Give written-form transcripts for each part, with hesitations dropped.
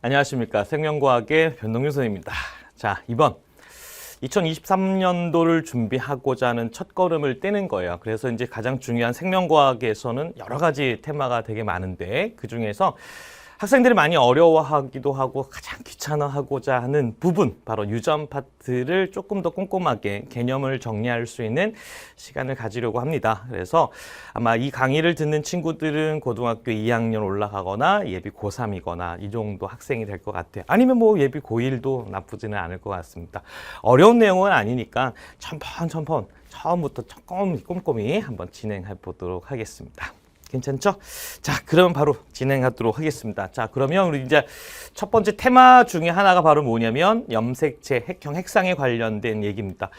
안녕하십니까. 생명과학의 변동윤 선생님입니다. 자, 이번 2023년도를 준비하고자 하는 첫걸음을 떼는 거예요. 그래서 이제 가장 중요한 생명과학에서는 여러 가지 테마가 되게 많은데 그중에서 학생들이 많이 어려워하기도 하고 가장 귀찮아하고자 하는 부분, 바로 유전 파트를 조금 더 꼼꼼하게 개념을 정리할 수 있는 시간을 가지려고 합니다. 그래서 아마 이 강의를 듣는 친구들은 고등학교 2학년 올라가거나 예비 고3이거나 이 정도 학생이 될 것 같아요. 아니면 뭐 예비 고1도 나쁘지는 않을 것 같습니다. 어려운 내용은 아니니까 천천히 처음부터 꼼꼼히 한번 진행해 보도록 하겠습니다. 괜찮죠? 자, 그러면 바로 진행하도록 하겠습니다. 자, 그러면 우리 이제 첫 번째 테마 중에 하나가 바로 뭐냐면 염색체, 핵형, 핵상에 관련된 얘기입니다.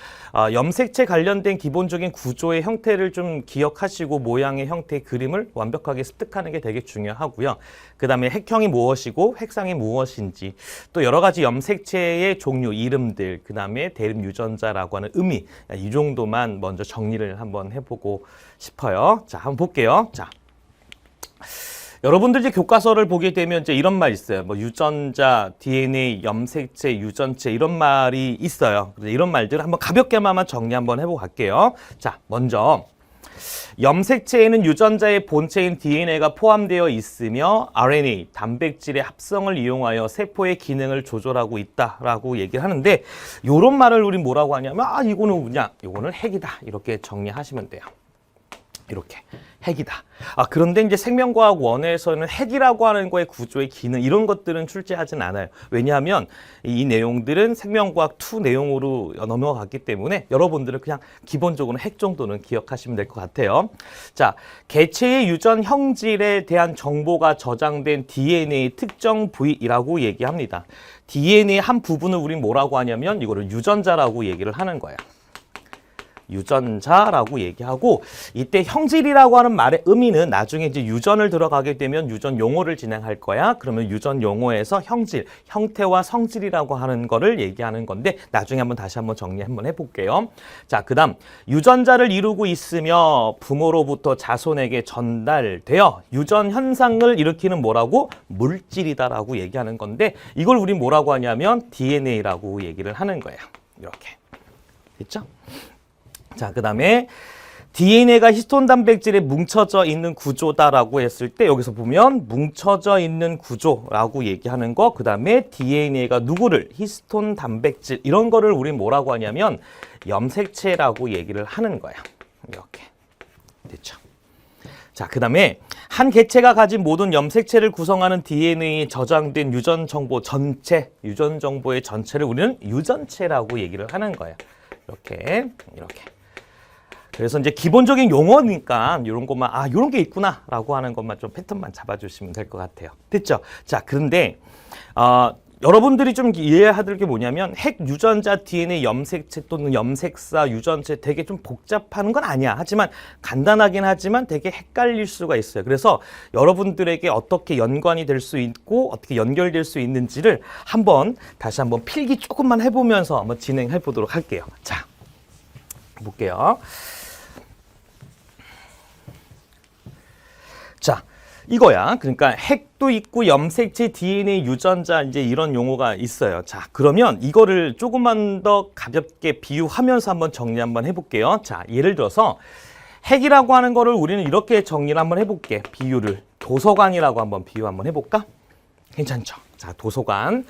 염색체 관련된 기본적인 구조의 형태를 좀 기억하시고 모양의 형태의 그림을 완벽하게 습득하는 게 되게 중요하고요. 그 다음에 핵형이 무엇이고 핵상이 무엇인지, 또 여러 가지 염색체의 종류, 이름들, 그 다음에 대립 유전자라고 하는 의미, 이 정도만 먼저 정리를 한번 해보고 싶어요. 자, 한번 볼게요. 자. 여러분들 이제 교과서를 보게 되면 이제 이런 말 있어요. 뭐 유전자, DNA, 염색체, 유전체 이런 말이 있어요. 그래서 이런 말들을 한번 가볍게만 정리 한번 해보고 갈게요. 자, 먼저 염색체에는 유전자의 본체인 DNA가 포함되어 있으며 RNA, 단백질의 합성을 이용하여 세포의 기능을 조절하고 있다라고 얘기를 하는데, 이런 말을 우리 뭐라고 하냐면 이거는 뭐냐? 이거는 핵이다. 이렇게 정리하시면 돼요. 이렇게 핵이다. 그런데 이제 생명과학 1에서는 핵이라고 하는 거의 구조의 기능 이런 것들은 출제하진 않아요. 왜냐하면 이 내용들은 생명과학 2 내용으로 넘어갔기 때문에 여러분들은 그냥 기본적으로 핵 정도는 기억하시면 될 것 같아요. 자, 개체의 유전 형질에 대한 정보가 저장된 DNA 특정 부위라고 얘기합니다. DNA의 한 부분을 우린 뭐라고 하냐면 이거를 유전자라고 얘기를 하는 거예요. 유전자라고 얘기하고, 이때 형질이라고 하는 말의 의미는 나중에 이제 유전을 들어가게 되면 유전 용어를 진행할 거야. 그러면 유전 용어에서 형질, 형태와 성질이라고 하는 거를 얘기하는 건데 나중에 다시 한번 정리 한번 해볼게요. 자, 그다음 유전자를 이루고 있으며 부모로부터 자손에게 전달되어 유전 현상을 일으키는 뭐라고? 물질이다라고 얘기하는 건데, 이걸 우리 뭐라고 하냐면 DNA라고 얘기를 하는 거예요. 이렇게 됐죠? 자, 그 다음에 DNA가 히스톤 단백질에 뭉쳐져 있는 구조다라고 했을 때 여기서 보면 뭉쳐져 있는 구조라고 얘기하는 거, 그 다음에 DNA가 누구를? 히스톤 단백질 이런 거를 우리 뭐라고 하냐면 염색체라고 얘기를 하는 거야. 이렇게 됐죠? 자, 그 다음에 한 개체가 가진 모든 염색체를 구성하는 DNA에 저장된 유전 정보 전체, 유전 정보의 전체를 우리는 유전체라고 얘기를 하는 거예요. 이렇게. 그래서 이제 기본적인 용어니까 이런 것만 이런 게 있구나라고 하는 것만 좀 패턴만 잡아주시면 될 것 같아요. 됐죠? 자, 그런데 여러분들이 좀 이해해야 될 게 뭐냐면 핵 유전자 DNA 염색체 또는 염색사 유전체 되게 좀 복잡한 건 아니야. 하지만 간단하긴 하지만 되게 헷갈릴 수가 있어요. 그래서 여러분들에게 어떻게 연관이 될 수 있고 어떻게 연결될 수 있는지를 다시 한번 필기 조금만 해보면서 한번 진행해 보도록 할게요. 자, 볼게요. 자, 이거야. 그러니까 핵도 있고 염색체, DNA, 유전자 이제 이런 용어가 있어요. 자, 그러면 이거를 조금만 더 가볍게 비유하면서 한번 정리 한번 해볼게요. 자, 예를 들어서 핵이라고 하는 거를 우리는 이렇게 정리를 한번 해볼게. 비유를. 도서관이라고 한번 비유 한번 해볼까? 괜찮죠? 자, 도서관.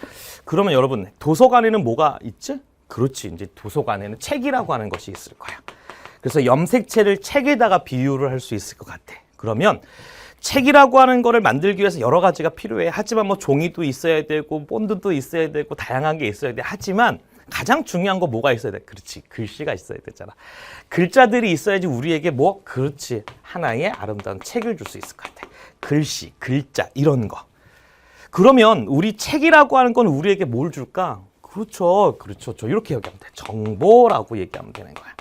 그러면 여러분, 도서관에는 뭐가 있지? 그렇지. 이제 도서관에는 책이라고 하는 것이 있을 거야. 그래서 염색체를 책에다가 비유를 할 수 있을 것 같아. 그러면 책이라고 하는 거를 만들기 위해서 여러 가지가 필요해. 하지만 뭐 종이도 있어야 되고 본드도 있어야 되고 다양한 게 있어야 돼. 하지만 가장 중요한 거 뭐가 있어야 돼? 그렇지. 글씨가 있어야 되잖아. 글자들이 있어야지 우리에게 그렇지. 하나의 아름다운 책을 줄 수 있을 것 같아. 글씨, 글자 이런 거. 그러면 우리 책이라고 하는 건 우리에게 뭘 줄까? 그렇죠. 저 이렇게 얘기하면 돼. 정보라고 얘기하면 되는 거야.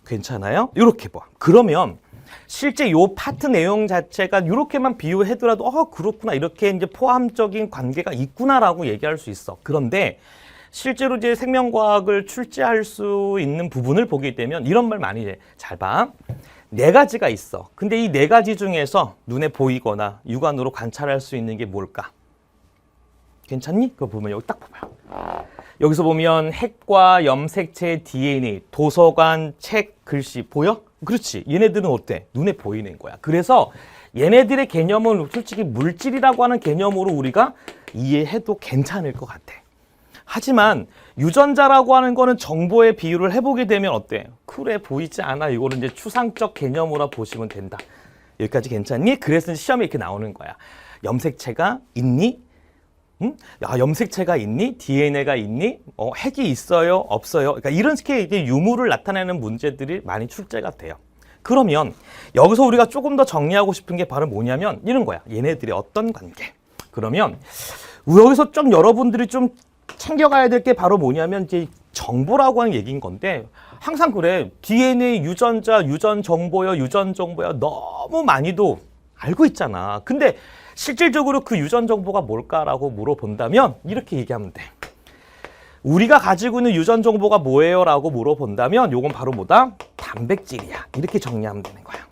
괜찮아요? 이렇게 봐. 그러면 실제 요 파트 내용 자체가 이렇게만 비유해더라도 그렇구나, 이렇게 이제 포함적인 관계가 있구나라고 얘기할 수 있어. 그런데 실제로 이제 생명과학을 출제할 수 있는 부분을 보게 되면 이런 말 많이 해. 잘 봐. 4가지가 있어. 근데 이 4가지 중에서 눈에 보이거나 육안으로 관찰할 수 있는 게 뭘까? 괜찮니? 그거 보면 여기 딱 봐봐요. 여기서 보면 핵과 염색체 DNA, 도서관, 책, 글씨 보여? 그렇지. 얘네들은 어때? 눈에 보이는 거야. 그래서 얘네들의 개념은 솔직히 물질이라고 하는 개념으로 우리가 이해해도 괜찮을 것 같아. 하지만 유전자라고 하는 거는 정보의 비유를 해보게 되면 어때? 그래 보이지 않아. 이거는 이제 추상적 개념으로 보시면 된다. 여기까지 괜찮니? 그래서 시험에 이렇게 나오는 거야. 염색체가 있니? 응? 야, 염색체가 있니? DNA가 있니? 핵이 있어요? 없어요? 그러니까 이런 식의 이제 유무를 나타내는 문제들이 많이 출제가 돼요. 그러면 여기서 우리가 조금 더 정리하고 싶은 게 바로 뭐냐면 이런 거야. 얘네들의 어떤 관계. 그러면 여기서 좀 여러분들이 좀 챙겨가야 될 게 바로 뭐냐면 이제 정보라고 하는 얘기인 건데 항상 그래. DNA, 유전자, 유전 정보요, 너무 많이도 알고 있잖아. 근데 실질적으로 그 유전 정보가 뭘까라고 물어본다면 이렇게 얘기하면 돼. 우리가 가지고 있는 유전 정보가 뭐예요? 라고 물어본다면 요건 바로 뭐다? 단백질이야. 이렇게 정리하면 되는 거야.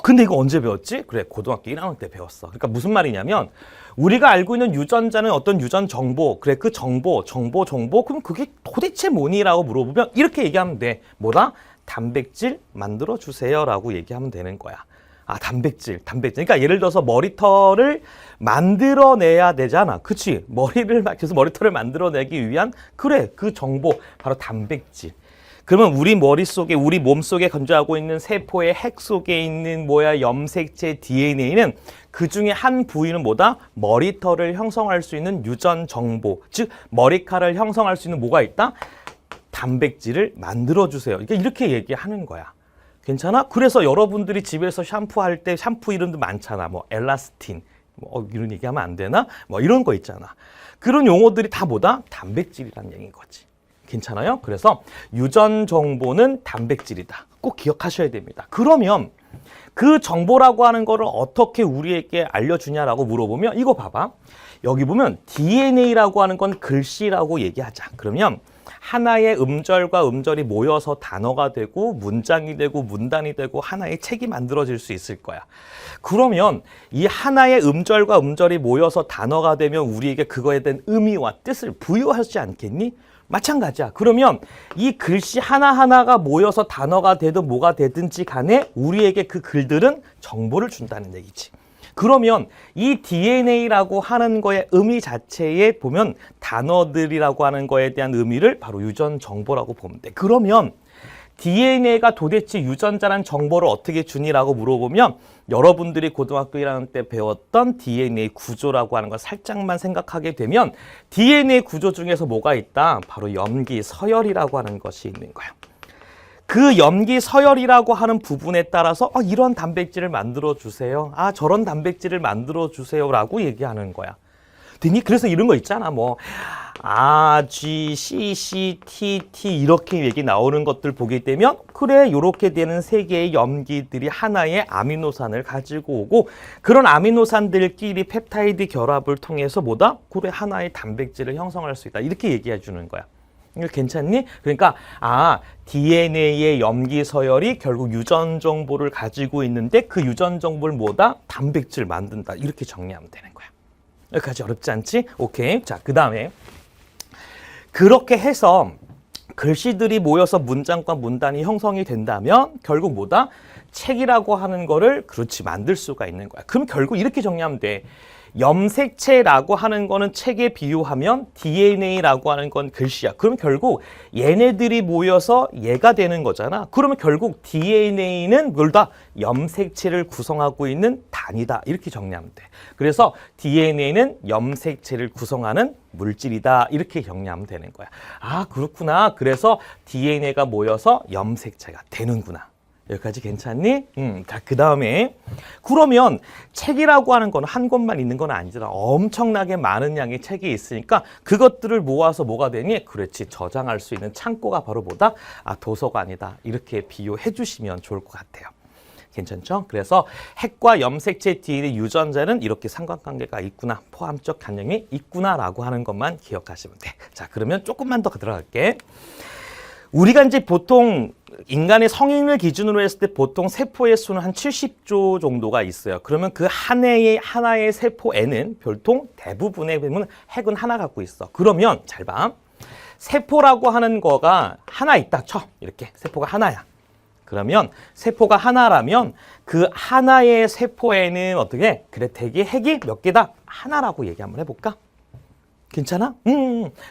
근데 이거 언제 배웠지? 그래, 고등학교 1학년 때 배웠어. 그러니까 무슨 말이냐면 우리가 알고 있는 유전자는 어떤 유전 정보, 그래, 그 정보, 그럼 그게 도대체 뭐니라고 물어보면 이렇게 얘기하면 돼. 뭐다? 단백질 만들어 주세요라고 얘기하면 되는 거야. 아, 단백질. 그러니까 예를 들어서 머리털을 만들어내야 되잖아. 그치? 그래서 머리털을 만들어내기 위한, 그래, 그 정보, 바로 단백질. 그러면 우리 머릿속에, 우리 몸속에 건조하고 있는 세포의 핵 속에 있는 염색체 DNA는 그 중에 한 부위는 뭐다? 머리털을 형성할 수 있는 유전 정보. 즉, 머리카락을 형성할 수 있는 뭐가 있다? 단백질을 만들어주세요. 그러니까 이렇게 얘기하는 거야. 괜찮아? 그래서 여러분들이 집에서 샴푸할 때 샴푸 이름도 많잖아. 뭐 엘라스틴, 이런 얘기하면 안 되나? 이런 거 있잖아. 그런 용어들이 다 뭐다? 단백질이라는 얘기인 거지. 괜찮아요? 그래서 유전 정보는 단백질이다. 꼭 기억하셔야 됩니다. 그러면 그 정보라고 하는 거를 어떻게 우리에게 알려주냐라고 물어보면 이거 봐봐. 여기 보면 DNA라고 하는 건 글씨라고 얘기하자. 그러면 하나의 음절과 음절이 모여서 단어가 되고 문장이 되고 문단이 되고 하나의 책이 만들어질 수 있을 거야. 그러면 이 하나의 음절과 음절이 모여서 단어가 되면 우리에게 그거에 대한 의미와 뜻을 부여하지 않겠니? 마찬가지야. 그러면 이 글씨 하나하나가 모여서 단어가 되든 뭐가 되든지 간에 우리에게 그 글들은 정보를 준다는 얘기지. 그러면 이 DNA라고 하는 거의 의미 자체에 보면 단어들이라고 하는 거에 대한 의미를 바로 유전 정보라고 보면 돼. 그러면 DNA가 도대체 유전자란 정보를 어떻게 주니라고 물어보면 여러분들이 고등학교 1학년 때 배웠던 DNA 구조라고 하는 걸 살짝만 생각하게 되면 DNA 구조 중에서 뭐가 있다? 바로 염기 서열이라고 하는 것이 있는 거야. 그 염기 서열이라고 하는 부분에 따라서 이런 단백질을 만들어 주세요. 저런 단백질을 만들어 주세요라고 얘기하는 거야. 그래서 이런 거 있잖아. G, C, T 이렇게 얘기 나오는 것들 보게 되면 그래, 이렇게 되는 세 개의 염기들이 하나의 아미노산을 가지고 오고 그런 아미노산들끼리 펩타이드 결합을 통해서 뭐다? 그래, 하나의 단백질을 형성할 수 있다. 이렇게 얘기해 주는 거야. 이거 괜찮니? 그러니까 DNA의 염기 서열이 결국 유전 정보를 가지고 있는데 그 유전 정보를 뭐다? 단백질 만든다. 이렇게 정리하면 되는 거야. 여기까지 어렵지 않지? 오케이. 자, 그 다음에 그렇게 해서 글씨들이 모여서 문장과 문단이 형성이 된다면 결국 뭐다? 책이라고 하는 거를 그렇지 만들 수가 있는 거야. 그럼 결국 이렇게 정리하면 돼. 염색체라고 하는 거는 책에 비유하면 DNA라고 하는 건 글씨야. 그럼 결국 얘네들이 모여서 얘가 되는 거잖아. 그러면 결국 DNA는 뭘 다? 염색체를 구성하고 있는 단위다. 이렇게 정리하면 돼. 그래서 DNA는 염색체를 구성하는 물질이다. 이렇게 정리하면 되는 거야. 그렇구나. 그래서 DNA가 모여서 염색체가 되는구나. 여기까지 괜찮니? 자, 그 다음에 그러면 책이라고 하는 건 한 권만 있는 건 아니잖아. 엄청나게 많은 양의 책이 있으니까 그것들을 모아서 뭐가 되니? 그렇지, 저장할 수 있는 창고가 바로 뭐다? 도서관이다. 이렇게 비유해 주시면 좋을 것 같아요. 괜찮죠? 그래서 핵과 염색체 DNA 유전자는 이렇게 상관관계가 있구나, 포함적 관념이 있구나라고 하는 것만 기억하시면 돼. 자, 그러면 조금만 더 들어갈게. 우리가 이제 보통 인간의 성인을 기준으로 했을 때 보통 세포의 수는 한 70조 정도가 있어요. 그러면 그 하나의 세포에는 별통 대부분의 핵은 하나 갖고 있어. 그러면 잘 봐. 세포라고 하는 거가 하나 있다 쳐. 이렇게 세포가 하나야. 그러면 세포가 하나라면 그 하나의 세포에는 어떻게? 그래 대개 핵이 몇 개다? 하나라고 얘기 한번 해볼까? 괜찮아?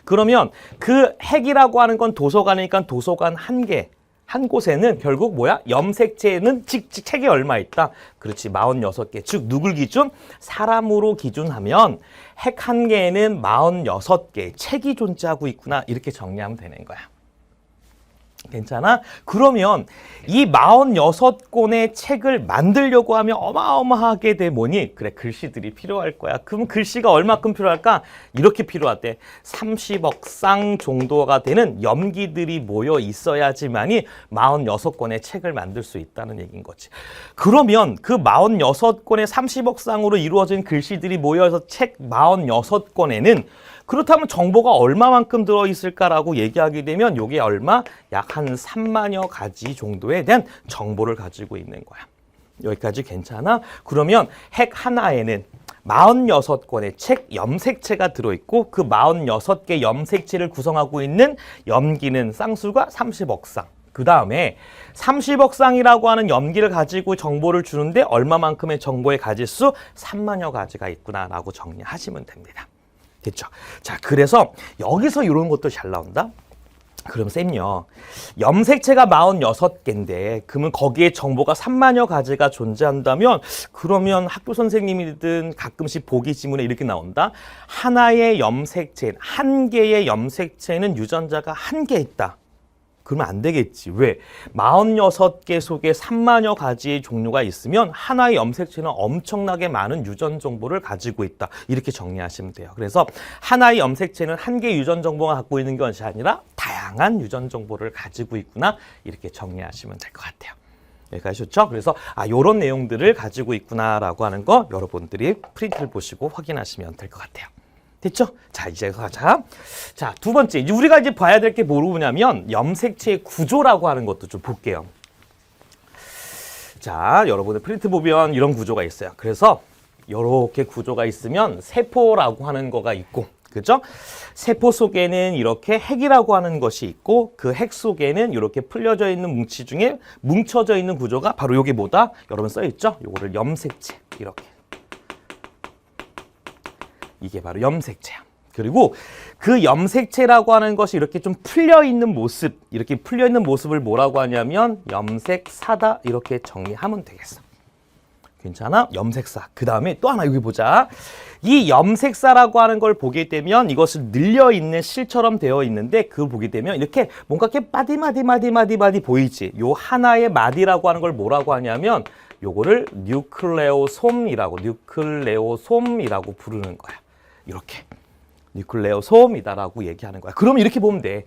그러면 그 핵이라고 하는 건 도서관이니까 도서관 한 개. 한 곳에는 결국 뭐야? 염색체는 책이 얼마 있다? 그렇지, 46개. 즉 누굴 기준? 사람으로 기준하면 핵 한 개에는 46개 책이 존재하고 있구나. 이렇게 정리하면 되는 거야. 괜찮아? 그러면 이 46권의 책을 만들려고 하면 어마어마하게 돼 뭐니? 그래, 글씨들이 필요할 거야. 그럼 글씨가 얼마큼 필요할까? 이렇게 필요하대. 30억 쌍 정도가 되는 염기들이 모여 있어야지만이 46권의 책을 만들 수 있다는 얘기인 거지. 그러면 그 46권의 30억 쌍으로 이루어진 글씨들이 모여서 책 46권에는 그렇다면 정보가 얼마만큼 들어있을까라고 얘기하게 되면 이게 얼마? 약 한 3만여 가지 정도에 대한 정보를 가지고 있는 거야. 여기까지 괜찮아? 그러면 핵 하나에는 46권의 책 염색체가 들어있고 그 46개 염색체를 구성하고 있는 염기는 쌍수가 30억 쌍. 그 다음에 30억 쌍이라고 하는 염기를 가지고 정보를 주는데 얼마만큼의 정보의 가지수? 3만여 가지가 있구나라고 정리하시면 됩니다. 됐죠? 자, 그래서 여기서 이런 것도 잘 나온다. 그럼 쌤요, 염색체가 46개인데 그러면 거기에 정보가 3만여 가지가 존재한다면 그러면 학교 선생님이든 가끔씩 보기 지문에 이렇게 나온다. 하나의 염색체, 한 개의 염색체는 유전자가 한 개 있다. 그러면 안 되겠지. 왜? 46개 속에 3만여 가지의 종류가 있으면 하나의 염색체는 엄청나게 많은 유전 정보를 가지고 있다. 이렇게 정리하시면 돼요. 그래서 하나의 염색체는 한 개의 유전 정보가 갖고 있는 것이 아니라 다양한 유전 정보를 가지고 있구나. 이렇게 정리하시면 될 것 같아요. 여기까지 좋죠? 그래서 이런 내용들을 가지고 있구나라고 하는 거 여러분들이 프린트를 보시고 확인하시면 될 것 같아요. 됐죠? 자, 이제 가자. 자, 두 번째. 이제 우리가 이제 봐야 될 게 뭐냐면 염색체의 구조라고 하는 것도 좀 볼게요. 자, 여러분들 프린트 보면 이런 구조가 있어요. 그래서 이렇게 구조가 있으면 세포라고 하는 거가 있고, 그죠? 세포 속에는 이렇게 핵이라고 하는 것이 있고 그 핵 속에는 이렇게 풀려져 있는 뭉치 중에 뭉쳐져 있는 구조가 바로 이게 뭐다? 여러분 써 있죠? 요거를 염색체 이렇게. 이게 바로 염색체야. 그리고 그 염색체라고 하는 것이 이렇게 좀 풀려있는 모습, 이렇게 풀려있는 모습을 뭐라고 하냐면 염색사다 이렇게 정리하면 되겠어. 괜찮아? 염색사. 그 다음에 또 하나 여기 보자. 이 염색사라고 하는 걸 보게 되면 이것을 늘려있는 실처럼 되어 있는데 그걸 보게 되면 이렇게 뭔가 이렇게 마디 보이지? 요 하나의 마디라고 하는 걸 뭐라고 하냐면 요거를 뉴클레오솜이라고 부르는 거야. 이렇게 뉴클레오솜이다라고 얘기하는 거야. 그럼 이렇게 보면 돼.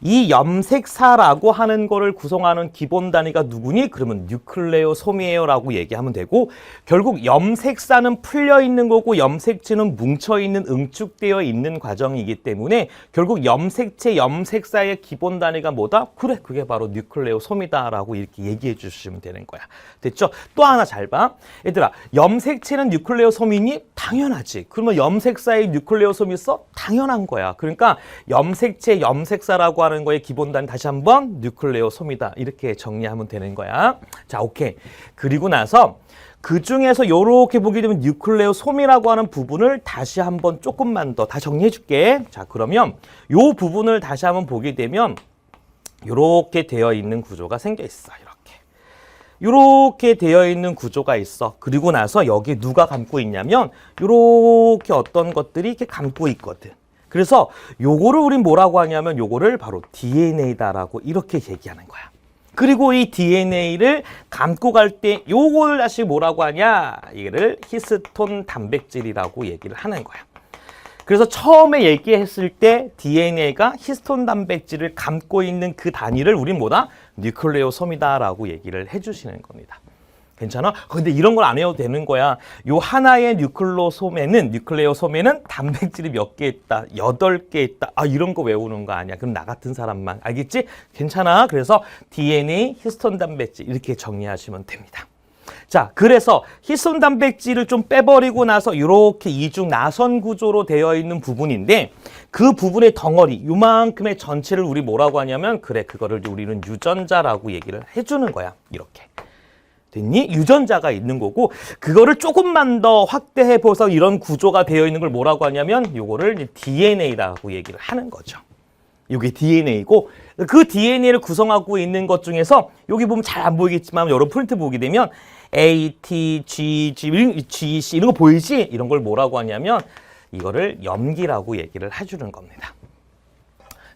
이 염색사라고 하는 거를 구성하는 기본 단위가 누구니? 그러면 뉴클레오솜이에요 라고 얘기하면 되고 결국 염색사는 풀려있는 거고 염색체는 뭉쳐있는 응축되어 있는 과정이기 때문에 결국 염색체, 염색사의 기본 단위가 뭐다? 그래, 그게 바로 뉴클레오솜이다 라고 이렇게 얘기해 주시면 되는 거야. 됐죠? 또 하나 잘 봐. 얘들아, 염색체는 뉴클레오솜이니? 당연하지. 그러면 염색사에 뉴클레오솜이 있어? 당연한 거야. 그러니까 염색체, 염색사라고 하는 거의 기본 단위 다시 한번 뉴클레오솜이다. 이렇게 정리하면 되는 거야. 자, 오케이. 그리고 나서 그 중에서 요렇게 보게 되면 뉴클레오솜이라고 하는 부분을 다시 한번 조금만 더 다 정리해 줄게. 자, 그러면 요 부분을 다시 한번 보게 되면 요렇게 되어 있는 구조가 생겨 있어. 이렇게 되어 있는 구조가 있어. 그리고 나서 여기 누가 감고 있냐면 이렇게 어떤 것들이 이렇게 감고 있거든. 그래서 요거를 우린 뭐라고 하냐면 요거를 바로 DNA다라고 이렇게 얘기하는 거야. 그리고 이 DNA를 감고 갈 때 요걸 다시 뭐라고 하냐? 이거를 히스톤 단백질이라고 얘기를 하는 거야. 그래서 처음에 얘기했을 때 DNA가 히스톤 단백질을 감고 있는 그 단위를 우린 뭐다? 뉴클레오솜이다라고 얘기를 해주시는 겁니다. 괜찮아? 근데 이런 걸 안 해도 되는 거야. 요 하나의 뉴클레오솜에는 단백질이 몇 개 있다. 8개 있다. 아, 이런 거 외우는 거 아니야. 그럼 나 같은 사람만. 알겠지? 괜찮아. 그래서 DNA, 히스톤 단백질 이렇게 정리하시면 됩니다. 자, 그래서 히스톤 단백질을 좀 빼버리고 나서 이렇게 이중 나선 구조로 되어 있는 부분인데 그 부분의 덩어리, 요만큼의 전체를 우리 뭐라고 하냐면 그래, 그거를 우리는 유전자라고 얘기를 해주는 거야. 이렇게. 됐니? 유전자가 있는 거고 그거를 조금만 더 확대해봐서 이런 구조가 되어 있는 걸 뭐라고 하냐면 요거를 DNA라고 얘기를 하는 거죠. 이게 DNA고 그 DNA를 구성하고 있는 것 중에서 여기 보면 잘 안 보이겠지만 여러 프린트 보게 되면 A, T, G, G, C 이런 거 보이지? 이런 걸 뭐라고 하냐면 이거를 염기라고 얘기를 해주는 겁니다.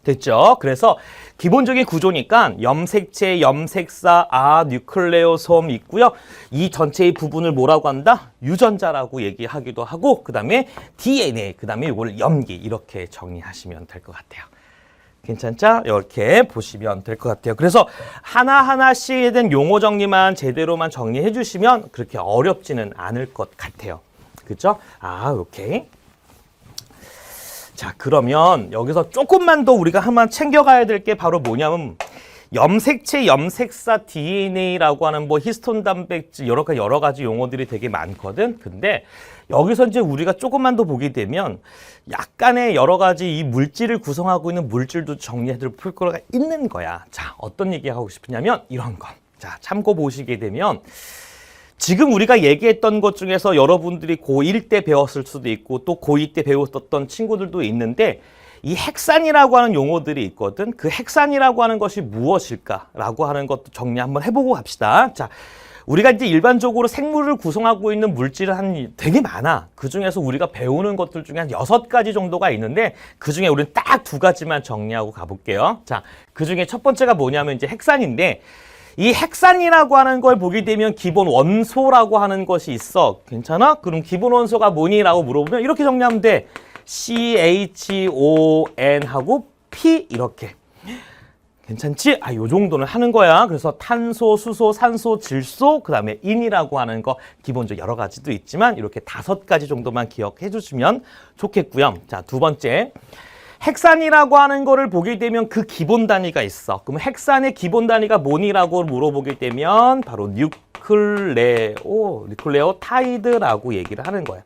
됐죠? 그래서 기본적인 구조니까 염색체, 염색사, 뉴클레오솜 있고요. 이 전체의 부분을 뭐라고 한다? 유전자라고 얘기하기도 하고 그 다음에 DNA, 그 다음에 이걸 염기 이렇게 정리하시면 될 것 같아요. 괜찮죠? 이렇게 보시면 될 것 같아요. 그래서 하나하나씩에 대한 용어 정리만 제대로만 정리해 주시면 그렇게 어렵지는 않을 것 같아요. 그렇죠? 오케이. 자, 그러면 여기서 조금만 더 우리가 한번 챙겨가야 될 게 바로 뭐냐면 염색체, 염색사, DNA라고 하는 뭐 히스톤 단백질 여러 가지 용어들이 되게 많거든. 근데 여기서 이제 우리가 조금만 더 보게 되면 약간의 여러 가지 이 물질을 구성하고 있는 물질도 정리해둘 필요가 있는 거야. 자, 어떤 얘기하고 싶으냐면 이런 거. 자, 참고 보시게 되면 지금 우리가 얘기했던 것 중에서 여러분들이 고1 때 배웠을 수도 있고 또 고2 때 배웠던 친구들도 있는데 이 핵산이라고 하는 용어들이 있거든. 그 핵산이라고 하는 것이 무엇일까라고 하는 것도 정리 한번 해보고 갑시다. 자, 우리가 이제 일반적으로 생물을 구성하고 있는 물질은 되게 많아. 그 중에서 우리가 배우는 것들 중에 한 6가지 정도가 있는데 그 중에 우리는 딱 2가지만 정리하고 가볼게요. 자, 그 중에 첫 번째가 뭐냐면 이제 핵산인데 이 핵산이라고 하는 걸 보게 되면 기본 원소라고 하는 것이 있어. 괜찮아? 그럼 기본 원소가 뭐니라고 물어보면 이렇게 정리하면 돼. CHON하고 P 이렇게. 괜찮지? 요 정도는 하는 거야. 그래서 탄소, 수소, 산소, 질소, 그 다음에 인이라고 하는 거 기본적으로 여러 가지도 있지만 이렇게 5가지 정도만 기억해 주시면 좋겠고요. 자, 두 번째. 핵산이라고 하는 거를 보게 되면 그 기본 단위가 있어. 그럼 핵산의 기본 단위가 뭐니라고 물어보게 되면 바로 뉴클레오타이드라고 얘기를 하는 거야.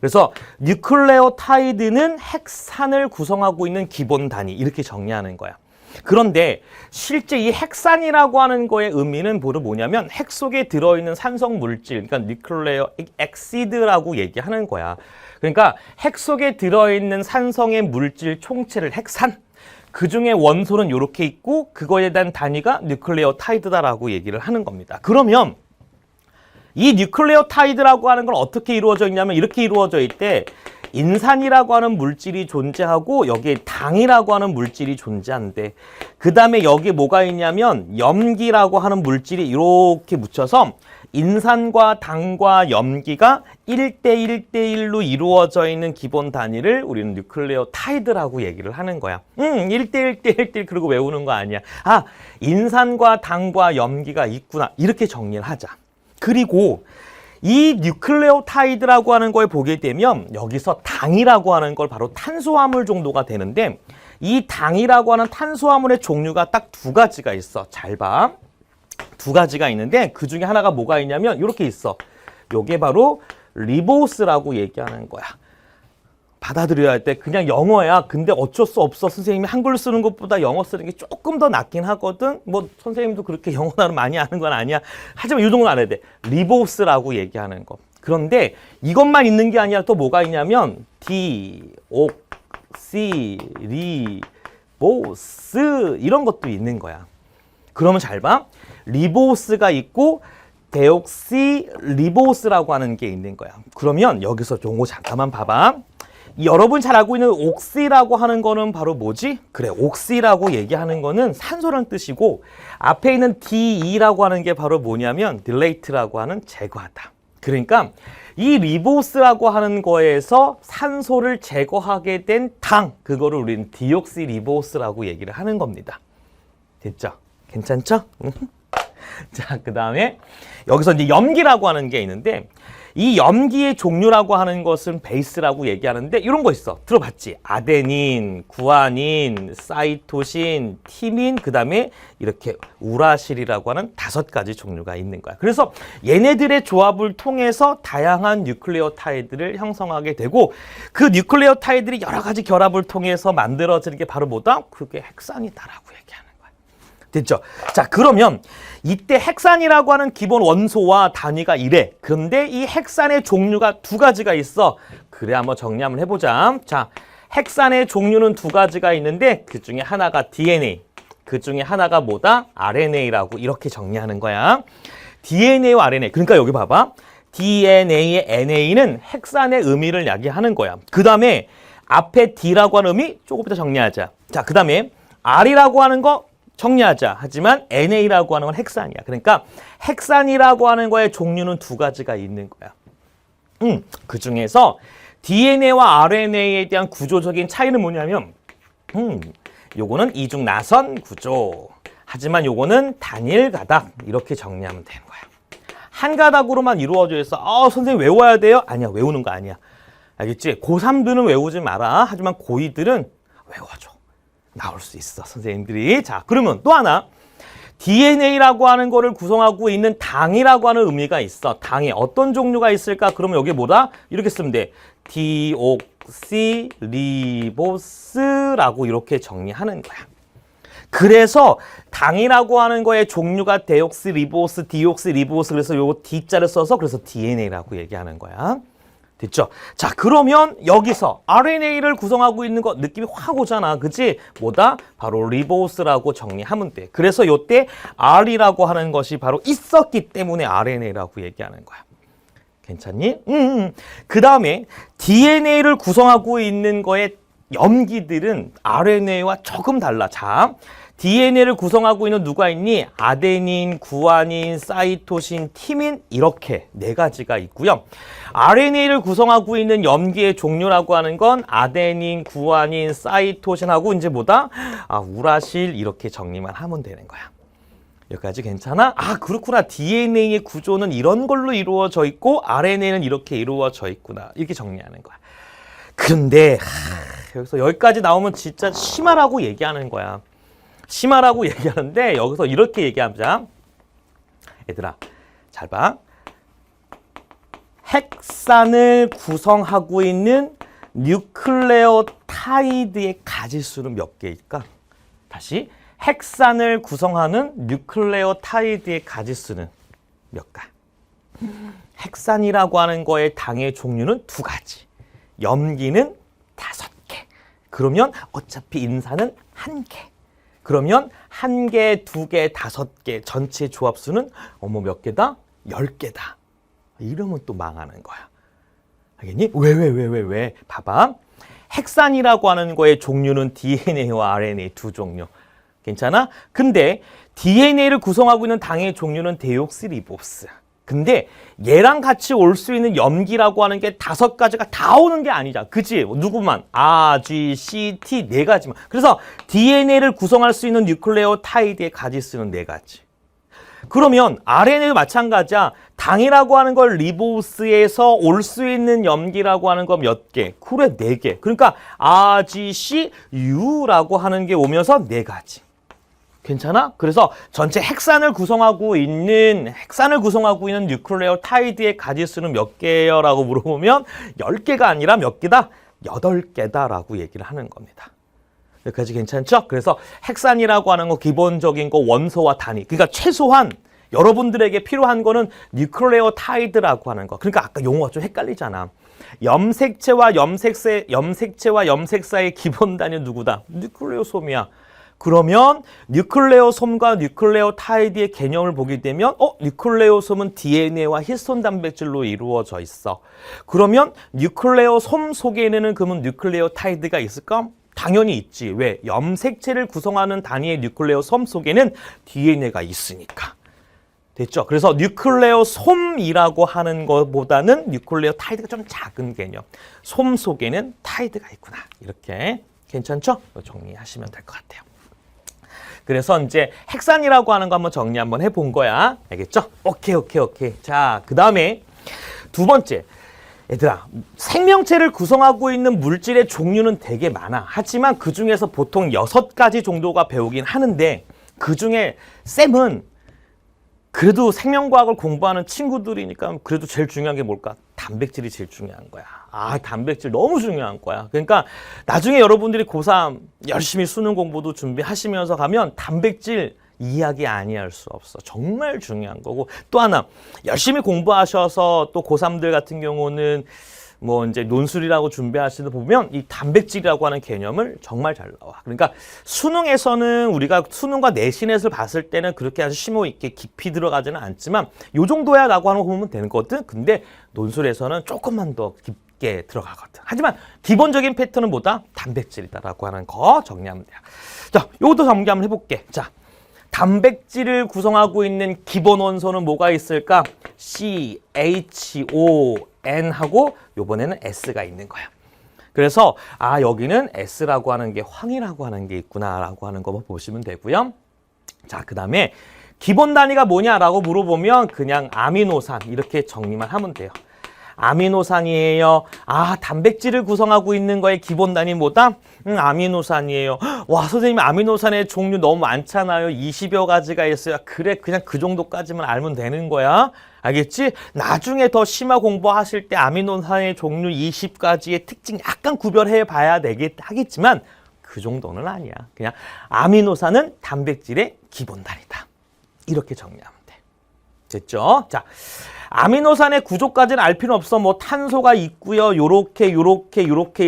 그래서 뉴클레오타이드는 핵산을 구성하고 있는 기본 단위 이렇게 정리하는 거야. 그런데 실제 이 핵산이라고 하는 거의 의미는 바로 뭐냐면 핵 속에 들어있는 산성 물질, 그러니까 뉴클레오 엑시드라고 얘기하는 거야. 그러니까 핵 속에 들어있는 산성의 물질 총체를 핵산, 그 중에 원소는 이렇게 있고 그거에 대한 단위가 뉴클레오타이드다라고 얘기를 하는 겁니다. 그러면 이 뉴클레오타이드라고 하는 건 어떻게 이루어져 있냐면 이렇게 이루어져 있대. 인산이라고 하는 물질이 존재하고 여기에 당이라고 하는 물질이 존재한대. 그 다음에 여기에 뭐가 있냐면 염기라고 하는 물질이 이렇게 묻혀서 인산과 당과 염기가 1대1대1로 이루어져 있는 기본 단위를 우리는 뉴클레오타이드라고 얘기를 하는 거야. 1대1대1대1 그러고 외우는 거 아니야. 인산과 당과 염기가 있구나. 이렇게 정리를 하자. 그리고 이 뉴클레오타이드라고 하는 걸 보게 되면 여기서 당이라고 하는 걸 바로 탄수화물 정도가 되는데 이 당이라고 하는 탄수화물의 종류가 딱 2가지가 있어. 잘 봐. 2가지가 있는데 그 중에 하나가 뭐가 있냐면 이렇게 있어. 요게 바로 리보스라고 얘기하는 거야. 받아들여야 할 때 그냥 영어야. 근데 어쩔 수 없어. 선생님이 한글 쓰는 것보다 영어 쓰는 게 조금 더 낫긴 하거든. 뭐 선생님도 그렇게 영어 나름 많이 아는 건 아니야. 하지만 이 정도는 알아야 돼. 리보스라고 얘기하는 거. 그런데 이것만 있는 게 아니라 또 뭐가 있냐면 디옥시리보스 이런 것도 있는 거야. 그러면 잘 봐. 리보스가 있고 데옥시리보스라고 하는 게 있는 거야. 그러면 여기서 용어 잠깐만 봐봐. 여러분 잘 알고 있는 옥시라고 하는 거는 바로 뭐지? 그래, 옥시라고 얘기하는 거는 산소라는 뜻이고 앞에 있는 DE라고 하는 게 바로 뭐냐면 딜레이트라고 하는 제거하다. 그러니까 이 리보스라고 하는 거에서 산소를 제거하게 된 당, 그거를 우리는 디옥시리보스라고 얘기를 하는 겁니다. 됐죠? 괜찮죠? 자, 그 다음에 여기서 이제 염기라고 하는 게 있는데 이 염기의 종류라고 하는 것은 베이스라고 얘기하는데 이런 거 있어. 들어봤지? 아데닌, 구아닌, 사이토신, 티민, 그 다음에 이렇게 우라실이라고 하는 5가지 종류가 있는 거야. 그래서 얘네들의 조합을 통해서 다양한 뉴클레오타이드를 형성하게 되고 그 뉴클레오타이드들이 여러 가지 결합을 통해서 만들어지는 게 바로 뭐다? 그게 헥산이다라고 얘기하는 거야. 됐죠? 자, 그러면 이때 헥산이라고 하는 기본 원소와 단위가 이래. 그런데 이 헥산의 종류가 2가지가 있어. 그래, 한번 정리 한번 해보자. 자, 헥산의 종류는 2가지가 있는데 그 중에 하나가 DNA, 그 중에 하나가 뭐다? RNA라고 이렇게 정리하는 거야. DNA와 RNA. 그러니까 여기 봐봐. DNA의 NA는 헥산의 의미를 야기하는 거야. 그 다음에 앞에 D라고 하는 의미 조금 이따 정리하자. 자, 그 다음에 R이라고 하는 거 정리하자. 하지만 NA라고 하는 건 헥산이야. 그러니까 헥산이라고 하는 거의 종류는 2가지가 있는 거야. 그 중에서 DNA와 RNA에 대한 구조적인 차이는 뭐냐면 요거는 이중 나선 구조. 하지만 요거는 단일 가닥. 이렇게 정리하면 되는 거야. 한 가닥으로만 이루어져 있어. 선생님 외워야 돼요? 아니야. 외우는 거 아니야. 알겠지? 고3들은 외우지 마라. 하지만 고2들은 외워줘. 나올 수 있어, 선생님들이. 자, 그러면 또 하나. DNA라고 하는 거를 구성하고 있는 당이라고 하는 의미가 있어. 당에 어떤 종류가 있을까? 그러면 여기 뭐다? 이렇게 쓰면 돼. 디옥시리보스라고 이렇게 정리하는 거야. 그래서 당이라고 하는 거의 종류가 데옥시리보스, 디옥시리보스. 그래서 요거 D자를 써서 그래서 DNA라고 얘기하는 거야. 됐죠? 자, 그러면 여기서 RNA를 구성하고 있는 거 느낌이 확 오잖아. 그치? 뭐다? 바로 리보스라고 정리하면 돼. 그래서 요때 R이라고 하는 것이 바로 있었기 때문에 RNA라고 얘기하는 거야. 괜찮니? 그 다음에 DNA를 구성하고 있는 거의 염기들은 RNA와 조금 달라. 자, DNA를 구성하고 있는 누가 있니? 아데닌, 구아닌, 사이토신, 티민 이렇게 4가지가 있고요. RNA를 구성하고 있는 염기의 종류라고 하는 건 아데닌, 구아닌, 사이토신하고 이제 뭐다? 우라실 이렇게 정리만 하면 되는 거야. 여기까지 괜찮아? 그렇구나. DNA의 구조는 이런 걸로 이루어져 있고 RNA는 이렇게 이루어져 있구나. 이렇게 정리하는 거야. 근데 여기서 여기까지 나오면 진짜 심하라고 얘기하는 거야. 심하라고 얘기하는데 여기서 이렇게 얘기하자. 얘들아, 잘 봐. 헥산을 구성하고 있는 뉴클레오타이드의 가지수는 몇 개일까? 다시, 헥산을 구성하는 뉴클레오타이드의 가지수는 몇가? 헥산이라고 하는 거의 당의 종류는 2가지. 염기는 5개. 그러면 어차피 인산은 1개. 그러면 1개, 2개, 5개 전체 조합수는 몇 개다? 10개다. 이러면 또 망하는 거야. 알겠니? 왜? 봐봐. 헥산이라고 하는 거의 종류는 DNA와 RNA 2 종류. 괜찮아? 근데 DNA를 구성하고 있는 당의 종류는 데옥시리보스. 근데 얘랑 같이 올 수 있는 염기라고 하는 게 5가지가 다 오는 게 아니잖아. 그치? 누구만? R, G, C, T 4가지만. 그래서 DNA를 구성할 수 있는 뉴클레오타이드의 가지수는 4가지. 그러면 RNA도 마찬가지야. 당이라고 하는 걸 리보스에서 올 수 있는 염기라고 하는 건 몇 개? 그래, 4개. 그러니까 R, G, C, U라고 하는 게 오면서 4가지. 괜찮아? 그래서 전체 헥산을 구성하고 있는 뉴클레오타이드의 가지수는 몇 개요? 라고 물어보면 10개가 아니라 몇 개다? 8개다라고 얘기를 하는 겁니다. 여기까지 괜찮죠? 그래서 헥산이라고 하는 거 기본적인 거 원소와 단위. 그러니까 최소한 여러분들에게 필요한 거는 뉴클레오타이드라고 하는 거. 그러니까 아까 용어가 좀 헷갈리잖아. 염색체와 염색사의 기본 단위 누구다? 뉴클레오솜이야. 그러면 뉴클레오솜과 뉴클레오타이드의 개념을 보게 되면 뉴클레오솜은 DNA와 히스톤 단백질로 이루어져 있어. 그러면 뉴클레오솜 속에는 그러면 뉴클레오타이드가 있을까? 당연히 있지. 왜? 염색체를 구성하는 단위의 뉴클레오솜 속에는 DNA가 있으니까. 됐죠? 그래서 뉴클레오솜이라고 하는 것보다는 뉴클레오타이드가 좀 작은 개념. 솜 속에는 타이드가 있구나. 이렇게 괜찮죠? 정리하시면 될 것 같아요. 그래서 이제 핵산이라고 하는 거 한번 정리 한번 해본 거야. 알겠죠? 오케이. 자, 그 다음에 두 번째. 얘들아, 생명체를 구성하고 있는 물질의 종류는 되게 많아. 하지만 그 중에서 보통 6가지 정도가 배우긴 하는데 그 중에 쌤은 그래도 생명과학을 공부하는 친구들이니까 그래도 제일 중요한 게 뭘까? 단백질이 제일 중요한 거야. 단백질 너무 중요한 거야. 그러니까 나중에 여러분들이 고3 열심히 수능 공부도 준비하시면서 가면 단백질 이야기 아니할 수 없어. 정말 중요한 거고. 또 하나, 열심히 공부하셔서 또 고3들 같은 경우는 뭐 이제 논술이라고 준비하시는 보면 이 단백질이라고 하는 개념을 정말 잘 나와. 그러니까 수능에서는 우리가 수능과 내신에서 봤을 때는 그렇게 아주 심도 있게 깊이 들어가지는 않지만 요 정도야 라고 하는 거 보면 되는 거거든. 근데 논술에서는 조금만 더 깊게 들어가거든. 하지만 기본적인 패턴은 뭐다? 단백질이다라고 하는 거 정리하면 돼요. 자, 요것도 정리 한번 해볼게. 자, 단백질을 구성하고 있는 기본 원소는 뭐가 있을까? CHON하고 요번에는 S가 있는 거야. 그래서 여기는 S라고 하는 게 황이라고 하는 게 있구나라고 하는 거 보시면 되고요. 자, 그 다음에 기본 단위가 뭐냐라고 물어보면 그냥 아미노산 이렇게 정리만 하면 돼요. 아미노산이에요. 단백질을 구성하고 있는 거의 기본 단위 뭐다? 아미노산이에요. 와, 선생님 아미노산의 종류 너무 많잖아요. 20여 가지가 있어요. 그래, 그냥 그 정도까지만 알면 되는 거야. 알겠지? 나중에 더 심화 공부하실 때 아미노산의 종류 20가지의 특징 약간 구별해 봐야 하겠지만 그 정도는 아니야. 그냥 아미노산은 단백질의 기본 단위다. 이렇게 정리하면 돼. 됐죠? 자, 아미노산의 구조까지는 알 필요 없어. 뭐 탄소가 있고요. 요렇게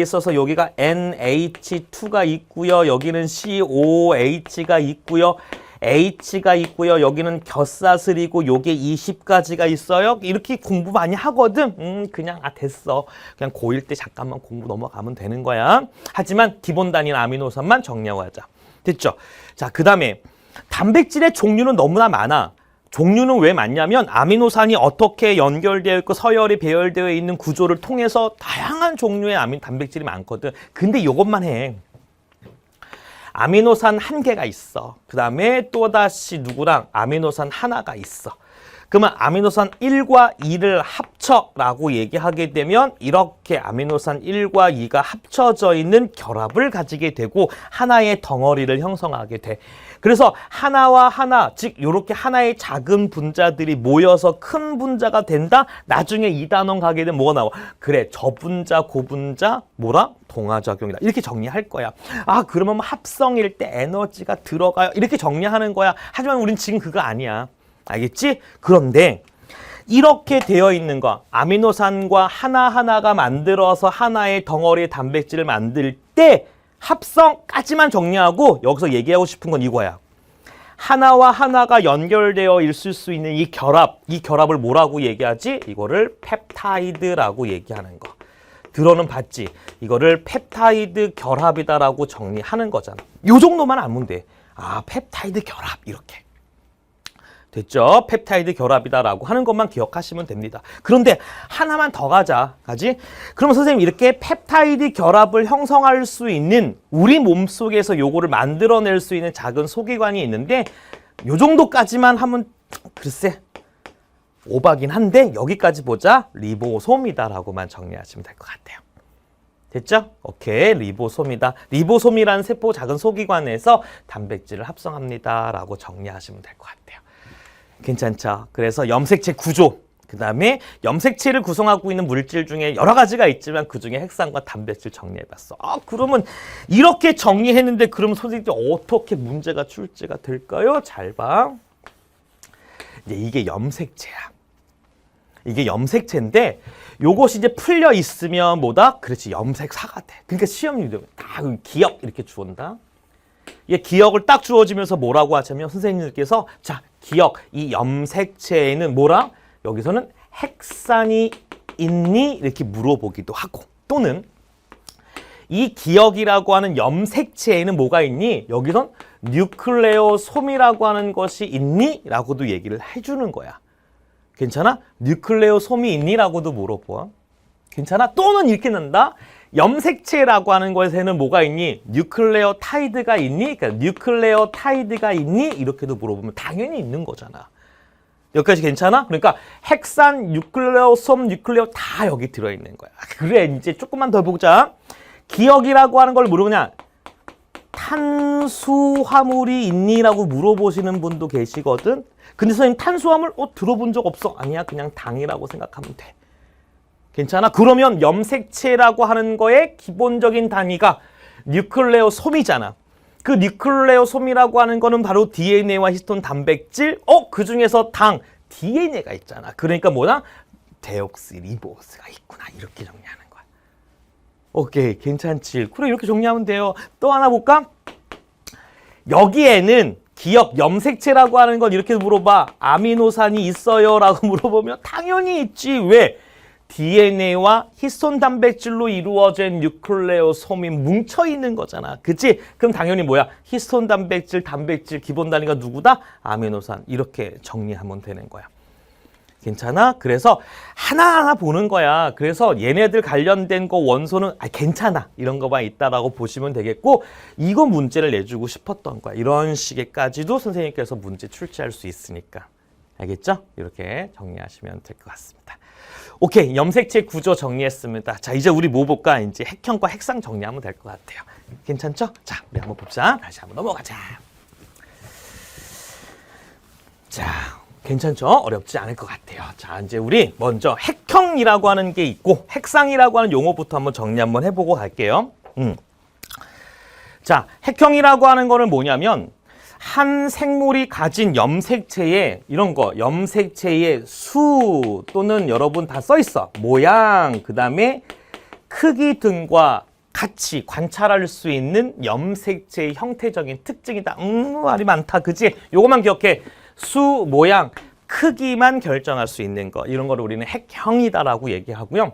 있어서 여기가 NH2가 있고요. 여기는 COH가 있고요. H가 있고요. 여기는 겹사슬이고 요게 20가지가 있어요. 이렇게 공부 많이 하거든. 그냥 됐어. 그냥 고1 때 잠깐만 공부 넘어가면 되는 거야. 하지만 기본 단위는 아미노산만 정리하고 하자. 됐죠? 자, 그 다음에 단백질의 종류는 너무나 많아. 종류는 왜 많냐면 아미노산이 어떻게 연결되어 있고 서열이 배열되어 있는 구조를 통해서 다양한 종류의 단백질이 많거든. 근데 이것만 해. 아미노산 1개가 있어. 그 다음에 또다시 누구랑 아미노산 하나가 있어. 그러면 아미노산 1과 2를 합쳐라고 얘기하게 되면 이렇게 아미노산 1과 2가 합쳐져 있는 결합을 가지게 되고 하나의 덩어리를 형성하게 돼. 그래서 하나와 하나, 즉 이렇게 하나의 작은 분자들이 모여서 큰 분자가 된다? 나중에 이 단원 가게 되면 뭐가 나와? 그래, 저분자, 고분자, 뭐라? 동화작용이다. 이렇게 정리할 거야. 그러면 합성일 때 에너지가 들어가요. 이렇게 정리하는 거야. 하지만 우린 지금 그거 아니야. 알겠지? 그런데 이렇게 되어 있는 거, 아미노산과 하나하나가 만들어서 하나의 덩어리의 단백질을 만들 때 합성까지만 정리하고 여기서 얘기하고 싶은 건 이거야. 하나와 하나가 연결되어 있을 수 있는 이 결합을 뭐라고 얘기하지? 이거를 펩타이드라고 얘기하는 거. 들어는 봤지? 이거를 펩타이드 결합이다라고 정리하는 거잖아. 요 정도만 알면 돼. 펩타이드 결합 이렇게. 됐죠? 펩타이드 결합이다라고 하는 것만 기억하시면 됩니다. 그런데 하나만 더 가지? 그러면 선생님 이렇게 펩타이드 결합을 형성할 수 있는 우리 몸속에서 요거를 만들어낼 수 있는 작은 소기관이 있는데 요 정도까지만 하면 글쎄 오바긴 한데 여기까지 보자. 리보솜이다라고만 정리하시면 될 것 같아요. 됐죠? 오케이, 리보솜이다. 리보솜이라는 세포 작은 소기관에서 단백질을 합성합니다라고 정리하시면 될 것 같아요. 괜찮죠? 그래서 염색체 구조, 그 다음에 염색체를 구성하고 있는 물질 중에 여러 가지가 있지만 그 중에 핵산과 단백질 정리해봤어. 그러면 이렇게 정리했는데 그러면 선생님 어떻게 문제가 출제가 될까요? 잘 봐. 이제 이게 염색체야. 이게 염색체인데 요것이 이제 풀려 있으면 뭐다? 그렇지, 염색사가 돼. 그러니까 시험률이 다 기억 이렇게 주온다. 이 기억을 딱 주어지면서 뭐라고 하자면 선생님들께서 자, 기억, 이 염색체에는 뭐라? 여기서는 핵산이 있니? 이렇게 물어보기도 하고 또는 이 기억이라고 하는 염색체에는 뭐가 있니? 여기선 뉴클레오솜이라고 하는 것이 있니? 라고도 얘기를 해주는 거야. 괜찮아? 뉴클레오솜이 있니? 라고도 물어봐. 괜찮아? 또는 이렇게 난다. 염색체라고 하는 것에는 뭐가 있니? 뉴클레오타이드가 있니? 그러니까 뉴클레오타이드가 있니? 이렇게도 물어보면 당연히 있는 거잖아. 여기까지 괜찮아? 그러니까 핵산, 뉴클레오솜, 뉴클레오 다 여기 들어있는 거야. 그래, 이제 조금만 더 보자. 기억이라고 하는 걸 물어보냐? 탄수화물이 있니? 라고 물어보시는 분도 계시거든. 근데 선생님 탄수화물 들어본 적 없어. 아니야, 그냥 당이라고 생각하면 돼. 괜찮아? 그러면 염색체라고 하는 거의 기본적인 단위가 뉴클레오솜이잖아. 그 뉴클레오솜이라고 하는 거는 바로 DNA와 히스톤 단백질, 그 중에서 당, DNA가 있잖아. 그러니까 뭐다? 데옥스리보스가 있구나. 이렇게 정리하는 거야. 오케이, 괜찮지? 그래, 이렇게 정리하면 돼요. 또 하나 볼까? 여기에는 기억, 염색체라고 하는 건 이렇게 물어봐. 아미노산이 있어요? 라고 물어보면 당연히 있지. 왜? DNA와 히스톤 단백질로 이루어진 뉴클레오솜이 뭉쳐있는 거잖아. 그치? 그럼 당연히 뭐야? 히스톤 단백질, 단백질 기본 단위가 누구다? 아미노산. 이렇게 정리하면 되는 거야. 괜찮아? 그래서 하나하나 보는 거야. 그래서 얘네들 관련된 거 원소는 괜찮아. 이런 거만 있다라고 보시면 되겠고, 이거 문제를 내주고 싶었던 거야. 이런 식의까지도 선생님께서 문제 출제할 수 있으니까. 알겠죠? 이렇게 정리하시면 될 것 같습니다. 오케이, 염색체 구조 정리했습니다. 자, 이제 우리 뭐 볼까? 이제 핵형과 핵상 정리하면 될 것 같아요. 괜찮죠? 자, 우리 한번 봅시다. 다시 한번 넘어가자. 자, 괜찮죠? 어렵지 않을 것 같아요. 자, 이제 우리 먼저 핵형이라고 하는 게 있고 핵상이라고 하는 용어부터 한번 정리 한번 해보고 갈게요. 자, 핵형이라고 하는 거는 뭐냐면 한 생물이 가진 염색체의 이런 거, 염색체의 수 또는 여러분 다 써 있어. 모양, 그 다음에 크기 등과 같이 관찰할 수 있는 염색체의 형태적인 특징이다. 말이 많다, 그지? 요것만 기억해. 수, 모양, 크기만 결정할 수 있는 거. 이런 거를 우리는 핵형이다라고 얘기하고요.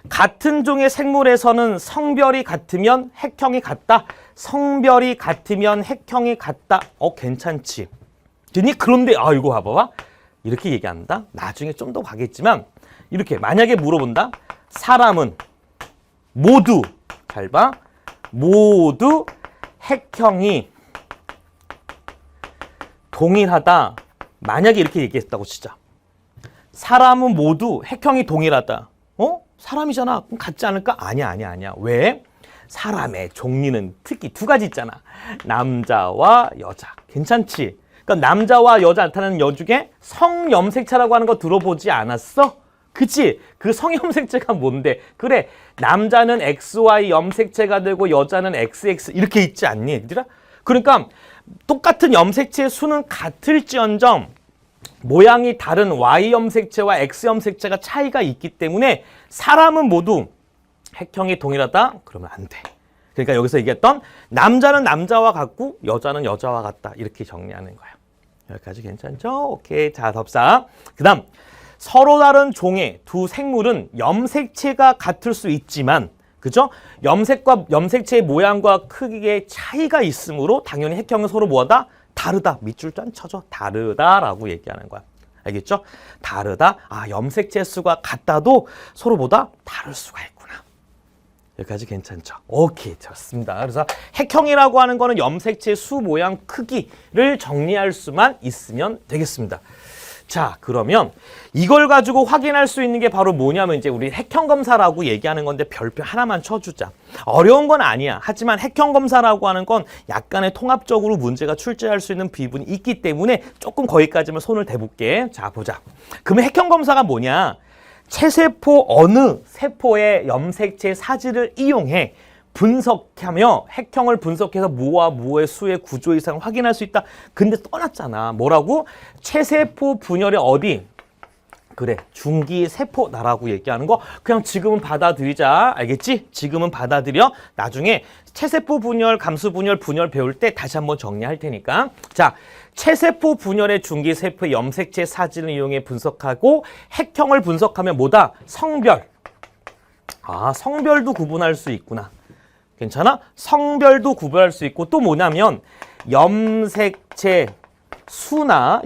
같은 종의 생물에서는 성별이 같으면 핵형이 같다. 성별이 같으면 핵형이 같다. 괜찮지. 그런데 이거 봐봐. 이렇게 얘기한다. 나중에 좀 더 가겠지만 이렇게 만약에 물어본다. 사람은 모두 잘 봐. 모두 핵형이 동일하다. 만약에 이렇게 얘기했다고 치자. 사람은 모두 핵형이 동일하다. 사람이잖아. 그럼 같지 않을까? 아니야. 왜? 사람의 종류는 특히 두 가지 있잖아. 남자와 여자. 괜찮지? 그러니까 남자와 여자 나타나는 여 중에 성염색체라고 하는 거 들어보지 않았어? 그치? 그 성염색체가 뭔데? 그래, 남자는 XY 염색체가 되고 여자는 XX 이렇게 있지 않니? 얘들아? 그러니까 똑같은 염색체의 수는 같을지언정 모양이 다른 Y 염색체와 X 염색체가 차이가 있기 때문에 사람은 모두 핵형이 동일하다? 그러면 안 돼. 그러니까 여기서 얘기했던 남자는 남자와 같고 여자는 여자와 같다. 이렇게 정리하는 거야. 여기까지 괜찮죠? 오케이. 자, 덥사. 그 다음 서로 다른 종의 두 생물은 염색체가 같을 수 있지만 그죠? 염색체의 모양과 크기의 차이가 있으므로 당연히 핵형은 서로 뭐하다? 다르다. 밑줄 짠 쳐줘. 다르다라고 얘기하는 거야. 알겠죠? 다르다. 염색체 수가 같다도 서로보다 다를 수가 있구나. 여기까지 괜찮죠? 오케이, 좋습니다. 그래서 핵형이라고 하는 거는 염색체 수, 모양, 크기를 정리할 수만 있으면 되겠습니다. 자, 그러면 이걸 가지고 확인할 수 있는 게 바로 뭐냐면 이제 우리 핵형 검사라고 얘기하는 건데 별표 하나만 쳐주자. 어려운 건 아니야. 하지만 핵형 검사라고 하는 건 약간의 통합적으로 문제가 출제할 수 있는 부분이 있기 때문에 조금 거기까지만 손을 대볼게. 자, 보자. 그러면 핵형 검사가 뭐냐? 체세포 어느 세포의 염색체 사진을 이용해 분석하며 핵형을 분석해서 무와 무의 수의 구조 이상을 확인할 수 있다. 근데 떠났잖아. 뭐라고? 체세포 분열의 어디? 그래, 중기세포다라고 얘기하는 거 그냥 지금은 받아들이자. 알겠지? 지금은 받아들여. 나중에 체세포 분열, 감수 분열, 분열 배울 때 다시 한번 정리할 테니까. 자, 체세포 분열의 중기세포의 염색체 사진을 이용해 분석하고 핵형을 분석하면 뭐다? 성별. 성별도 구분할 수 있구나. 괜찮아? 성별도 구별할 수 있고 또 뭐냐면 염색체 수나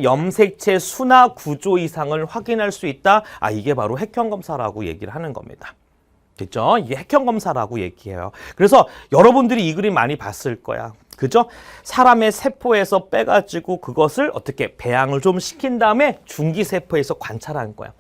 구조 이상을 확인할 수 있다. 이게 바로 핵형 검사라고 얘기를 하는 겁니다. 됐죠? 이게 핵형 검사라고 얘기해요. 그래서 여러분들이 이 그림 많이 봤을 거야. 그죠? 사람의 세포에서 빼가지고 그것을 어떻게 배양을 좀 시킨 다음에 중기세포에서 관찰한 거야.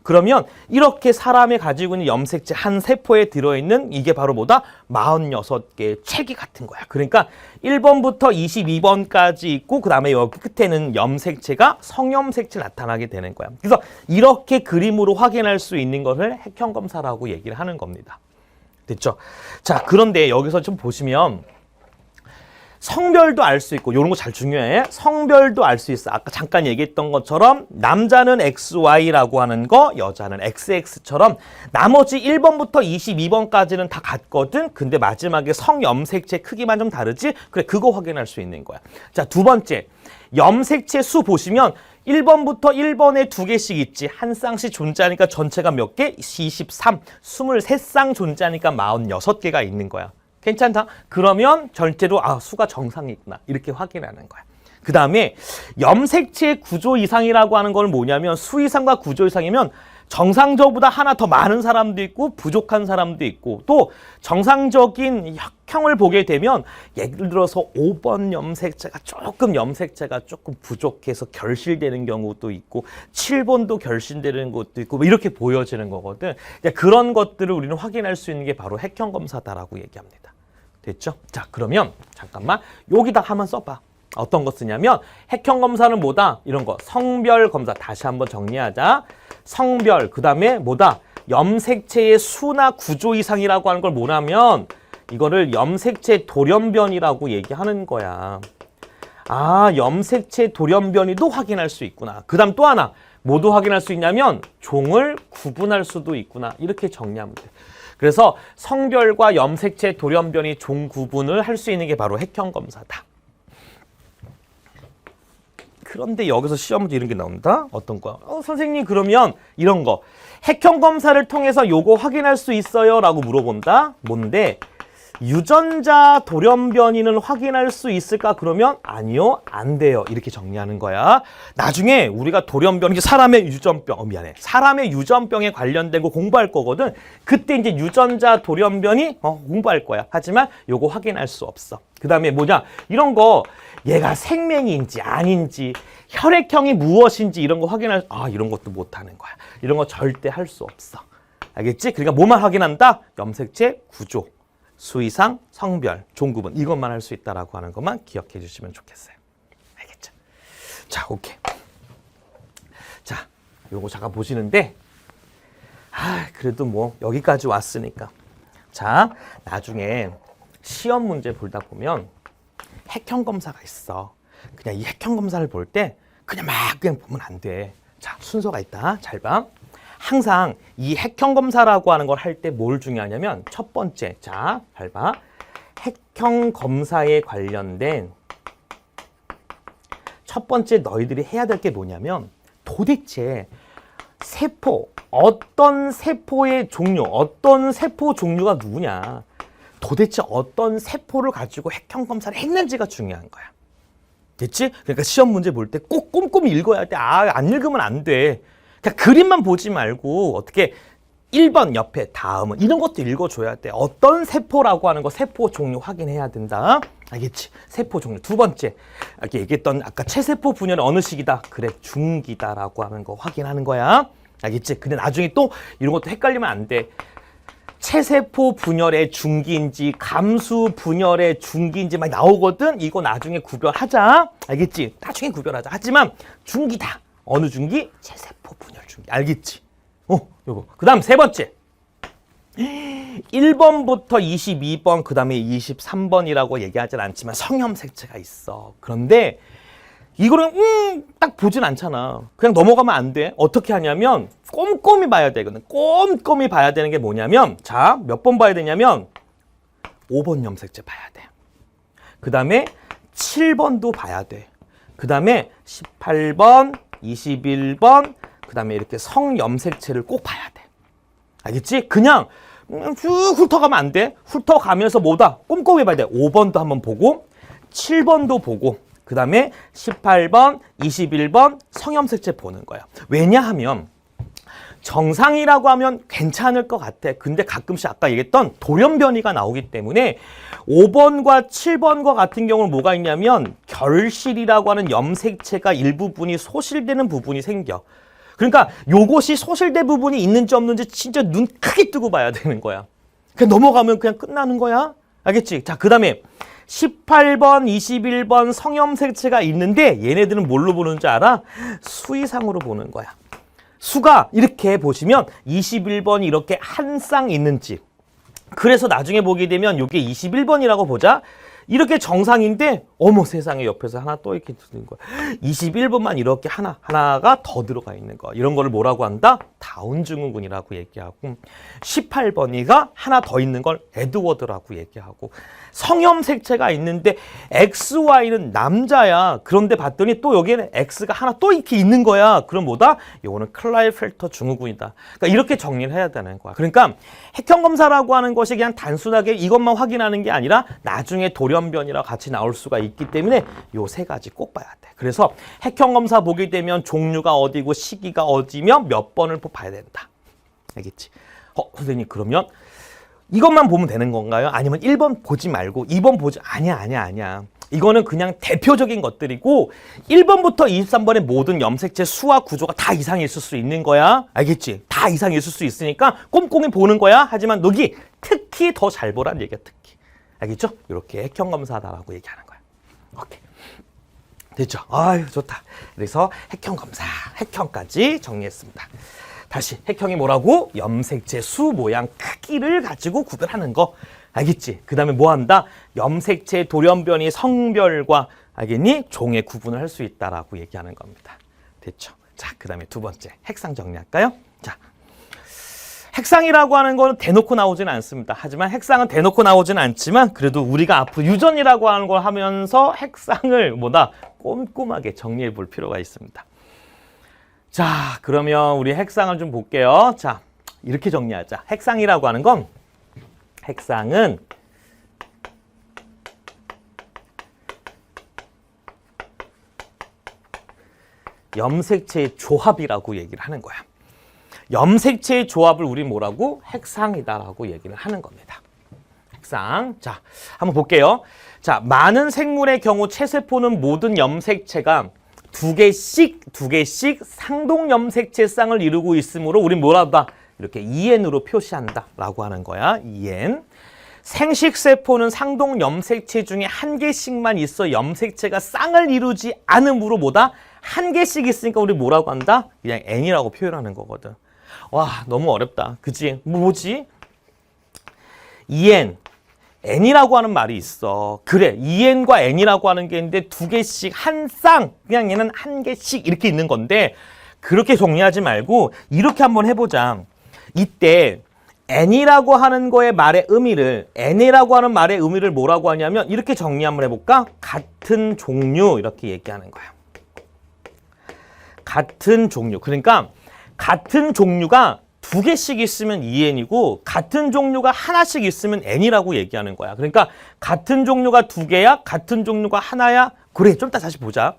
그러면 이렇게 사람이 가지고 있는 염색체 한 세포에 들어있는 이게 바로 뭐다? 46개의 체계 같은 거야. 그러니까 1번부터 22번까지 있고 그 다음에 여기 끝에는 염색체가 성염색체 나타나게 되는 거야. 그래서 이렇게 그림으로 확인할 수 있는 것을 핵형 검사라고 얘기를 하는 겁니다. 됐죠? 자, 그런데 여기서 좀 보시면 성별도 알 수 있고 이런 거 잘 중요해. 성별도 알 수 있어. 아까 잠깐 얘기했던 것처럼 남자는 XY라고 하는 거, 여자는 XX처럼 나머지 1번부터 22번까지는 다 같거든. 근데 마지막에 성염색체 크기만 좀 다르지? 그래, 그거 확인할 수 있는 거야. 자, 두 번째. 염색체 수 보시면 1번부터 1번에 2개씩 있지. 한 쌍씩 존재하니까 전체가 몇 개? 23. 23쌍 존재하니까 46개가 있는 거야. 괜찮다? 그러면 전체로 수가 정상이구나. 이렇게 확인하는 거야. 그 다음에 염색체 구조 이상이라고 하는 걸 뭐냐면 수 이상과 구조 이상이면 정상적보다 하나 더 많은 사람도 있고 부족한 사람도 있고 또 정상적인 혈형을 보게 되면 예를 들어서 5번 염색체가 조금 부족해서 결실되는 경우도 있고 7번도 결실되는 것도 있고 이렇게 보여지는 거거든. 그런 것들을 우리는 확인할 수 있는 게 바로 핵형 검사다라고 얘기합니다. 됐죠? 자, 그러면 잠깐만 여기다 한번 써봐. 어떤 거 쓰냐면 핵형 검사는 뭐다? 이런 거 성별 검사. 다시 한번 정리하자. 성별, 그 다음에 뭐다? 염색체의 수나 구조 이상이라고 하는 걸 뭐냐면 이거를 염색체 돌연변이라고 얘기하는 거야. 염색체 돌연변이도 확인할 수 있구나. 그 다음 또 하나 뭐도 확인할 수 있냐면 종을 구분할 수도 있구나. 이렇게 정리하면 돼. 그래서 성별과 염색체 돌연변이 종 구분을 할 수 있는 게 바로 핵형 검사다. 그런데 여기서 시험 문제 이런 게 나온다? 어떤 거야? 선생님 그러면 이런 거 핵형 검사를 통해서 요거 확인할 수 있어요? 라고 물어본다? 뭔데? 유전자 돌연변이는 확인할 수 있을까? 그러면 아니요, 안 돼요. 이렇게 정리하는 거야. 나중에 우리가 돌연변, 사람의 유전병, 사람의 유전병에 관련된 거 공부할 거거든. 그때 이제 유전자 돌연변이 공부할 거야. 하지만 요거 확인할 수 없어. 그 다음에 뭐냐? 이런 거 얘가 생명인지 아닌지 혈액형이 무엇인지 이런 거 확인할 이런 것도 못하는 거야. 이런 거 절대 할 수 없어. 알겠지? 그러니까 뭐만 확인한다? 염색체 구조. 수이상, 성별, 종구분 이것만 할 수 있다라고 하는 것만 기억해 주시면 좋겠어요. 알겠죠? 자, 오케이. 자, 요거 잠깐 보시는데 그래도 뭐 여기까지 왔으니까 자, 나중에 시험 문제 보다 보면 핵형 검사가 있어. 그냥 이 핵형 검사를 볼 때 그냥 보면 안 돼. 자, 순서가 있다. 잘 봐. 항상 이 핵형 검사라고 하는 걸 할 때 뭘 중요하냐면 첫 번째, 자, 잘 봐. 핵형 검사에 관련된 첫 번째 너희들이 해야 될 게 뭐냐면 도대체 세포, 어떤 세포의 종류, 어떤 세포 종류가 누구냐. 도대체 어떤 세포를 가지고 핵형 검사를 했는지가 중요한 거야. 됐지? 그러니까 시험 문제 볼 때 꼭 꼼꼼히 읽어야 돼. 안 읽으면 안 돼. 그러니까 그림만 보지 말고 어떻게 1번 옆에 다음은 이런 것도 읽어줘야 돼. 어떤 세포라고 하는 거 세포 종류 확인해야 된다. 알겠지? 세포 종류. 두 번째, 이렇게 얘기했던 아까 체세포 분열은 어느 시기다? 그래, 중기다라고 하는 거 확인하는 거야. 알겠지? 근데 나중에 또 이런 것도 헷갈리면 안 돼. 체세포 분열의 중기인지 감수 분열의 중기인지 막 나오거든. 이거 나중에 구별하자. 알겠지? 나중에 구별하자. 하지만 중기다. 어느 중기? 체세포 분열 중기. 알겠지? 요거. 그 다음 세 번째. 1번부터 22번, 그 다음에 23번이라고 얘기하진 않지만 성염색체가 있어. 그런데 이거는 딱 보진 않잖아. 그냥 넘어가면 안 돼. 어떻게 하냐면 꼼꼼히 봐야 되거든. 꼼꼼히 봐야 되는 게 뭐냐면 자, 몇 번 봐야 되냐면 5번 염색체 봐야 돼. 그 다음에 7번도 봐야 돼. 그 다음에 18번, 21번, 그 다음에 이렇게 성염색체를 꼭 봐야 돼. 알겠지? 그냥 쭉 훑어가면 안 돼. 훑어가면서 뭐다? 꼼꼼히 봐야 돼. 5번도 한번 보고 7번도 보고 그 다음에 18번, 21번 성염색체 보는 거야. 왜냐하면 정상이라고 하면 괜찮을 것 같아. 근데 가끔씩 아까 얘기했던 돌연변이가 나오기 때문에 5번과 7번과 같은 경우는 뭐가 있냐면 결실이라고 하는 염색체가 일부분이 소실되는 부분이 생겨. 그러니까 요것이 소실된 부분이 있는지 없는지 진짜 눈 크게 뜨고 봐야 되는 거야. 그냥 넘어가면 그냥 끝나는 거야. 알겠지? 자, 그 다음에 18번, 21번 성염색체가 있는데 얘네들은 뭘로 보는 줄 알아? 수의상으로 보는 거야. 수가 이렇게 보시면 21번이 이렇게 한 쌍 있는지. 그래서 나중에 보게 되면 이게 21번이라고 보자. 이렇게 정상인데 어머 세상에 옆에서 하나 또 이렇게 드는 거야. 21번만 이렇게 하나가 더 들어가 있는 거야. 이런 거를 뭐라고 한다? 다운 증후군이라고 얘기하고 18번이가 하나 더 있는 걸 에드워드라고 얘기하고 성염색체가 있는데 XY는 남자야. 그런데 봤더니 또 여기에는 X가 하나 또 이렇게 있는 거야. 그럼 뭐다? 이거는 클라이펠터 증후군이다. 그러니까 이렇게 정리를 해야 되는 거야. 그러니까 핵형검사라고 하는 것이 그냥 단순하게 이것만 확인하는 게 아니라 나중에 돌연변이랑 같이 나올 수가 있기 때문에 요 세 가지 꼭 봐야 돼. 그래서 핵형검사 보게 되면 종류가 어디고 시기가 어디며 몇 번을 봐야 된다. 알겠지? 선생님 그러면 이것만 보면 되는 건가요? 아니면 1번 보지 말고 2번 보지? 아니야. 이거는 그냥 대표적인 것들이고 1번부터 23번의 모든 염색체 수와 구조가 다 이상이 있을 수 있는 거야. 알겠지? 다 이상이 있을 수 있으니까 꼼꼼히 보는 거야. 하지만 여기 특히 더 잘 보란 얘기야. 특히. 알겠죠? 이렇게 핵형검사다라고 얘기하는 거야. 오케이. 됐죠? 아유 좋다. 그래서 핵형검사, 핵형까지 정리했습니다. 다시 핵형이 뭐라고? 염색체 수, 모양, 크기를 가지고 구별하는 거. 알겠지? 그 다음에 뭐 한다? 염색체 돌연변이 성별과 알겠니? 종의 구분을 할 수 있다라고 얘기하는 겁니다. 됐죠? 자, 그 다음에 두 번째 핵상 정리할까요? 자, 핵상이라고 하는 거는 대놓고 나오지는 않습니다. 하지만 핵상은 대놓고 나오지는 않지만 그래도 우리가 앞으로 유전이라고 하는 걸 하면서 핵상을 뭐다? 꼼꼼하게 정리해 볼 필요가 있습니다. 자, 그러면 우리 핵상을 좀 볼게요. 자, 이렇게 정리하자. 핵상이라고 하는 건 핵상은 염색체의 조합이라고 얘기를 하는 거야. 염색체의 조합을 우리 뭐라고? 핵상이다라고 얘기를 하는 겁니다. 핵상. 자, 한번 볼게요. 자, 많은 생물의 경우 체세포는 모든 염색체가 두 개씩 상동 염색체 쌍을 이루고 있으므로 우리 뭐라 한다? 이렇게 EN으로 표시한다라고 하는 거야. EN. 생식세포는 상동 염색체 중에 한 개씩만 있어 염색체가 쌍을 이루지 않으므로 뭐다? 한 개씩 있으니까 우리 뭐라고 한다? 그냥 N이라고 표현하는 거거든. 와, 너무 어렵다. 그치? 뭐지? EN. N이라고 하는 말이 있어. 그래, EN과 N이라고 하는 게 있는데 두 개씩 한 쌍, 그냥 얘는 한 개씩 이렇게 있는 건데 그렇게 정리하지 말고 이렇게 한번 해보자. 이때 N이라고 하는 거의 말의 의미를, N이라고 하는 말의 의미를 뭐라고 하냐면 이렇게 정리 한번 해볼까? 같은 종류 이렇게 얘기하는 거야. 같은 종류. 그러니까 같은 종류가 두 개씩 있으면 EN이고 같은 종류가 하나씩 있으면 N이라고 얘기하는 거야. 그러니까 같은 종류가 두 개야? 같은 종류가 하나야? 그래, 좀 이따 다시 보자.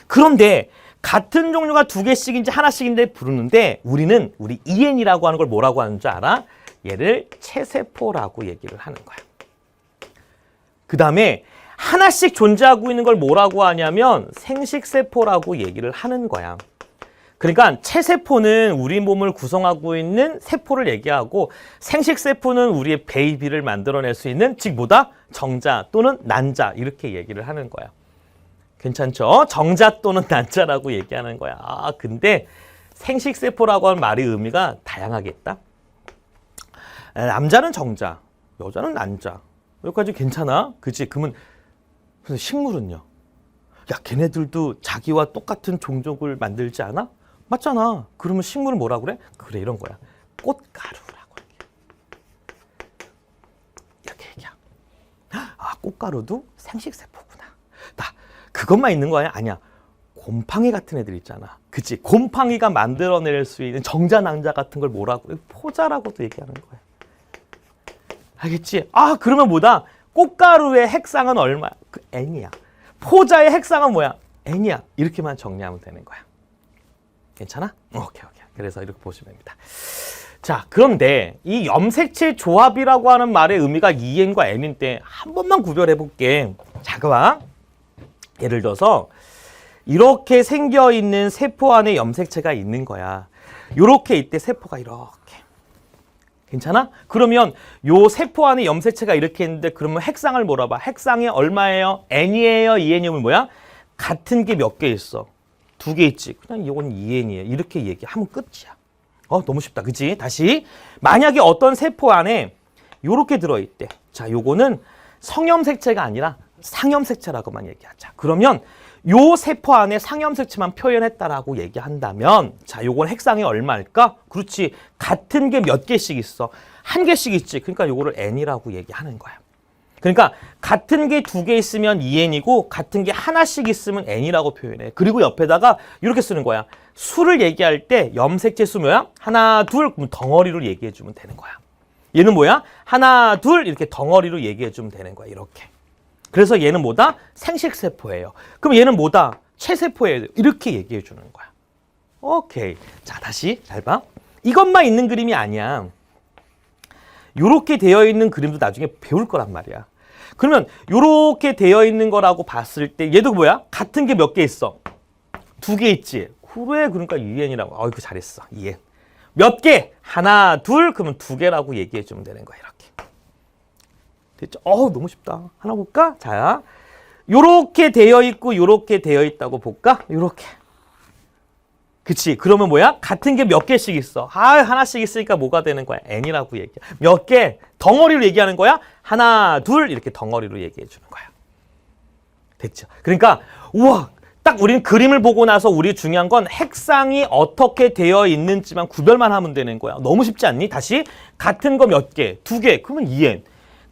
그런데 같은 종류가 두 개씩인지 하나씩인지 부르는데 우리 EN이라고 하는 걸 뭐라고 하는 줄 알아? 얘를 체세포라고 얘기를 하는 거야. 그 다음에 하나씩 존재하고 있는 걸 뭐라고 하냐면 생식세포라고 얘기를 하는 거야. 그러니까 체세포는 우리 몸을 구성하고 있는 세포를 얘기하고 생식세포는 우리의 베이비를 만들어낼 수 있는 즉 뭐다? 정자 또는 난자 이렇게 얘기를 하는 거야. 괜찮죠? 정자 또는 난자라고 얘기하는 거야. 아, 근데 생식세포라고 하는 말의 의미가 다양하겠다. 남자는 정자, 여자는 난자. 여기까지 괜찮아? 그치? 그러면 식물은요? 야, 걔네들도 자기와 똑같은 종족을 만들지 않아? 맞잖아. 그러면 식물은 뭐라 그래? 그래, 이런 거야. 꽃가루라고 이렇게 얘기야. 아, 꽃가루도 생식세포구나. 나 그것만 있는 거 아니야? 곰팡이 같은 애들 있잖아. 그치? 곰팡이가 만들어낼 수 있는 정자, 낭자 같은 걸 뭐라고? 포자라고도 얘기하는 거야. 알겠지? 아, 그러면 뭐다? 꽃가루의 핵상은 얼마야? 그 N이야. 포자의 핵상은 뭐야? N이야. 이렇게만 정리하면 되는 거야. 괜찮아? 오케이. 그래서 이렇게 보시면 됩니다. 자, 그런데 이 염색체 조합이라고 하는 말의 의미가 EN과 N인데 한 번만 구별해 볼게. 자, 봐. 예를 들어서 이렇게 생겨 있는 세포 안에 염색체가 있는 거야. 이렇게 이때 세포가 이렇게. 괜찮아? 그러면 요 세포 안에 염색체가 이렇게 있는데 그러면 핵상을 몰아봐. 핵상이 얼마예요? N이에요? EN이면 뭐야? 같은 게 몇 개 있어? 2개 있지. 그냥 이건 EN이에요. 이렇게 얘기하면 끝이야. 너무 쉽다. 그치? 다시. 만약에 어떤 세포 안에 요렇게 들어있대. 자, 요거는 성염색체가 아니라 상염색체라고만 얘기하자. 그러면 요 세포 안에 상염색체만 표현했다라고 얘기한다면 자, 요건 핵상이 얼마일까? 그렇지. 같은 게 몇 개씩 있어? 한 개씩 있지. 그러니까 요거를 N이라고 얘기하는 거야. 그러니까 같은 게 2개 있으면 EN이고 같은 게 하나씩 있으면 N이라고 표현해. 그리고 옆에다가 이렇게 쓰는 거야. 수를 얘기할 때 염색체 수 뭐야? 하나, 둘, 그럼 덩어리로 얘기해 주면 되는 거야. 얘는 뭐야? 하나, 둘 이렇게 덩어리로 얘기해 주면 되는 거야. 이렇게. 그래서 얘는 뭐다? 생식세포예요. 그럼 얘는 뭐다? 체세포예요. 이렇게 얘기해 주는 거야. 오케이. 자, 다시 잘 봐. 이것만 있는 그림이 아니야. 요렇게 되어 있는 그림도 나중에 배울 거란 말이야. 그러면 요렇게 되어 있는 거라고 봤을 때 얘도 뭐야? 같은 게 몇 개 있어? 2개 있지. 그래, 그러니까 EN이라고. 어이구, 잘했어. EN. 몇 개? 하나, 둘, 그러면 2개라고 얘기해 주면 되는 거야. 이렇게. 됐죠? 너무 쉽다. 하나 볼까? 자, 요렇게 되어 있고 요렇게 되어 있다고 볼까? 요렇게. 그치? 그러면 뭐야? 같은 게 몇 개씩 있어. 하나씩 있으니까 뭐가 되는 거야? N이라고 얘기해. 몇 개? 덩어리로 얘기하는 거야? 하나, 둘 이렇게 덩어리로 얘기해 주는 거야. 됐죠? 그러니까 우와, 딱 우리는 그림을 보고 나서 우리 중요한 건 핵상이 어떻게 되어 있는지만 구별만 하면 되는 거야. 너무 쉽지 않니? 다시 같은 거 몇 개? 2개. 그러면 EN.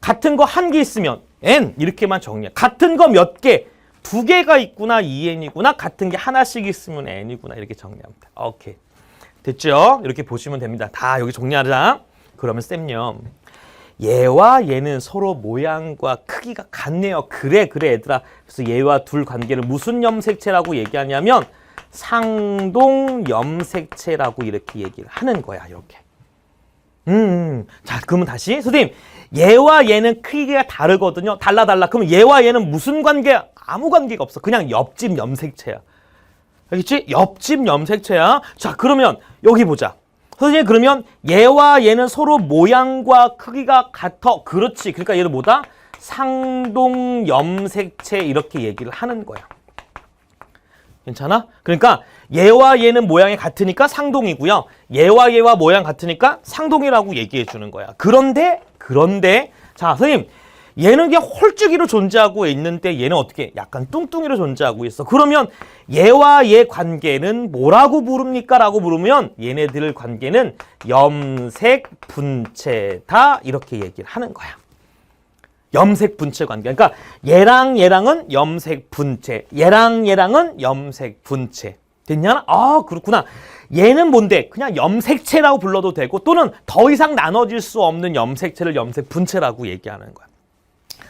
같은 거 1개 있으면 N 이렇게만 정리해. 같은 거 몇 개? 2개가 있구나, EN이구나. 같은 게 하나씩 있으면 N이구나. 이렇게 정리하면 돼. 오케이. 됐죠? 이렇게 보시면 됩니다. 다 여기 정리하자. 그러면 쌤요. 얘와 얘는 서로 모양과 크기가 같네요. 그래 얘들아. 그래서 얘와 둘 관계를 무슨 염색체라고 얘기하냐면 상동 염색체라고 이렇게 얘기를 하는 거야. 이렇게. 자, 그러면 다시. 선생님, 얘와 얘는 크기가 다르거든요. 달라. 그럼 얘와 얘는 무슨 관계야? 아무 관계가 없어. 그냥 옆집 염색체야. 알겠지? 옆집 염색체야. 자, 그러면 여기 보자. 선생님, 그러면 얘와 얘는 서로 모양과 크기가 같아. 그렇지. 그러니까 얘는 뭐다? 상동 염색체 이렇게 얘기를 하는 거야. 괜찮아? 그러니까 얘와 얘는 모양이 같으니까 상동이고요. 얘와 얘와 모양 같으니까 상동이라고 얘기해 주는 거야. 그런데 자, 선생님, 얘는 그냥 홀쭉이로 존재하고 있는데 얘는 어떻게? 약간 뚱뚱이로 존재하고 있어. 그러면 얘와 얘 관계는 뭐라고 부릅니까? 라고 물으면 얘네들 관계는 염색 분체다 이렇게 얘기를 하는 거야. 염색 분체 관계. 그러니까 얘랑 얘랑은 염색 분체. 얘랑 얘랑은 염색 분체. 됐냐? 그렇구나. 얘는 뭔데? 그냥 염색체라고 불러도 되고 또는 더 이상 나눠질 수 없는 염색체를 염색 분체라고 얘기하는 거야.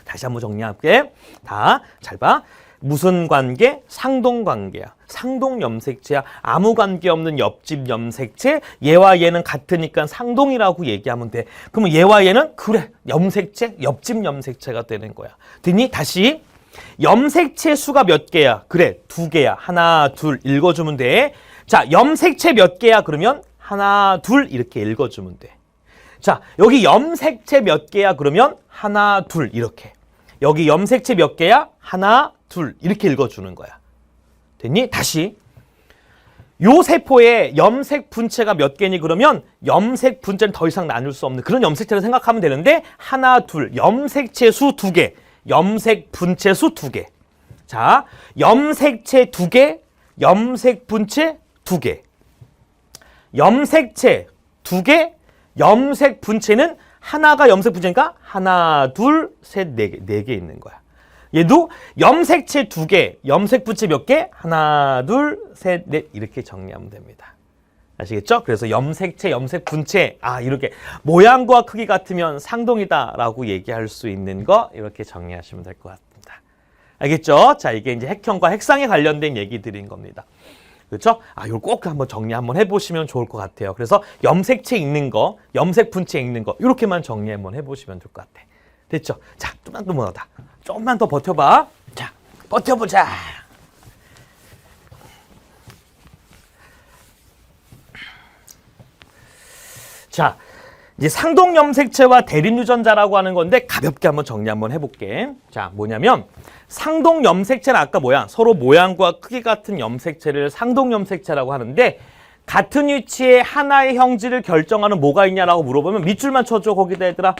다시 한번 정리할게. 다 잘 봐. 무슨 관계? 상동 관계야. 상동 염색체야. 아무 관계 없는 옆집 염색체. 얘와 얘는 같으니까 상동이라고 얘기하면 돼. 그러면 얘와 얘는 그래. 염색체, 옆집 염색체가 되는 거야. 됐니? 다시. 염색체 수가 몇 개야? 그래. 2개야. 하나, 둘 읽어주면 돼. 자, 염색체 몇 개야? 그러면 하나, 둘 이렇게 읽어주면 돼. 자, 여기 염색체 몇 개야? 그러면 하나, 둘 이렇게. 여기 염색체 몇 개야? 하나, 둘 이렇게 읽어주는 거야. 됐니? 다시. 요 세포에 염색 분체가 몇 개니? 그러면 염색 분체는 더 이상 나눌 수 없는 그런 염색체를 생각하면 되는데 하나, 둘, 염색체 수 2개, 염색 분체 수 2개. 자, 염색체 2개, 염색 분체 2개. 염색체 2개, 염색 분체는 하나가 염색 분체니까 하나, 둘, 셋, 네 개 있는 거야. 얘도 염색체 2개, 염색 분체 몇 개? 하나, 둘, 셋, 넷 이렇게 정리하면 됩니다. 아시겠죠? 그래서 염색체, 염색 분체 이렇게 모양과 크기 같으면 상동이다라고 얘기할 수 있는 거 이렇게 정리하시면 될 것 같습니다. 알겠죠? 자, 이게 이제 핵형과 핵상에 관련된 얘기들인 겁니다. 그렇죠? 이걸 꼭 한번 정리 한번 해보시면 좋을 것 같아요. 그래서 염색체 읽는 거, 염색분체 읽는 거 이렇게만 정리 한번 해보시면 좋을 것 같아. 됐죠? 자, 조금만 더 버텨봐. 자, 버텨보자. 자, 이제 상동 염색체와 대립 유전자라고 하는 건데 가볍게 한번 정리 한번 해볼게. 자, 뭐냐면 상동 염색체는 아까 서로 모양과 크기 같은 염색체를 상동 염색체라고 하는데 같은 위치에 하나의 형질을 결정하는 뭐가 있냐라고 물어보면 밑줄만 쳐줘. 거기다 얘들아.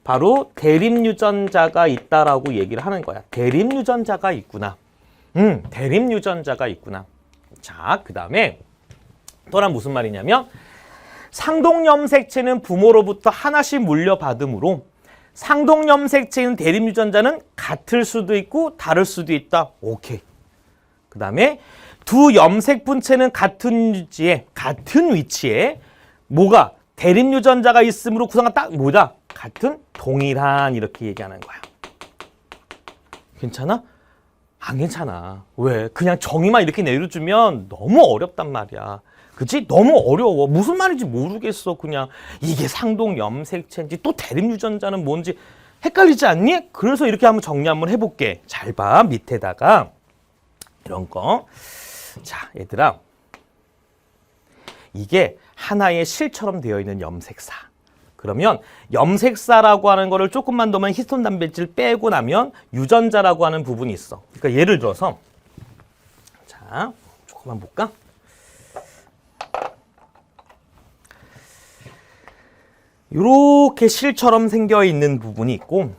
바로 대립 유전자가 있다라고 얘기를 하는 거야. 대립 유전자가 있구나. 대립 유전자가 있구나. 자, 그 다음에 또한 무슨 말이냐면 상동 염색체는 부모로부터 하나씩 물려받으므로 상동 염색체인 대립 유전자는 같을 수도 있고 다를 수도 있다. 오케이. 그 다음에 두 염색 분체는 같은 위치에 뭐가 대립 유전자가 있으므로 구성한 딱 뭐다? 같은 동일한 이렇게 얘기하는 거야. 괜찮아? 안 괜찮아. 왜? 그냥 정의만 이렇게 내려주면 너무 어렵단 말이야. 그치? 너무 어려워. 무슨 말인지 모르겠어. 그냥 이게 상동 염색체인지 또 대립 유전자는 뭔지 헷갈리지 않니? 그래서 이렇게 한번 정리 한번 해볼게. 잘 봐. 밑에다가 이런 거. 자, 얘들아. 이게 하나의 실처럼 되어 있는 염색사. 그러면 염색사라고 하는 거를 조금만 더만 히스톤 단백질 빼고 나면 유전자라고 하는 부분이 있어. 그러니까 예를 들어서 자, 조금만 볼까? 이렇게 실처럼 생겨 있는 부분이 있고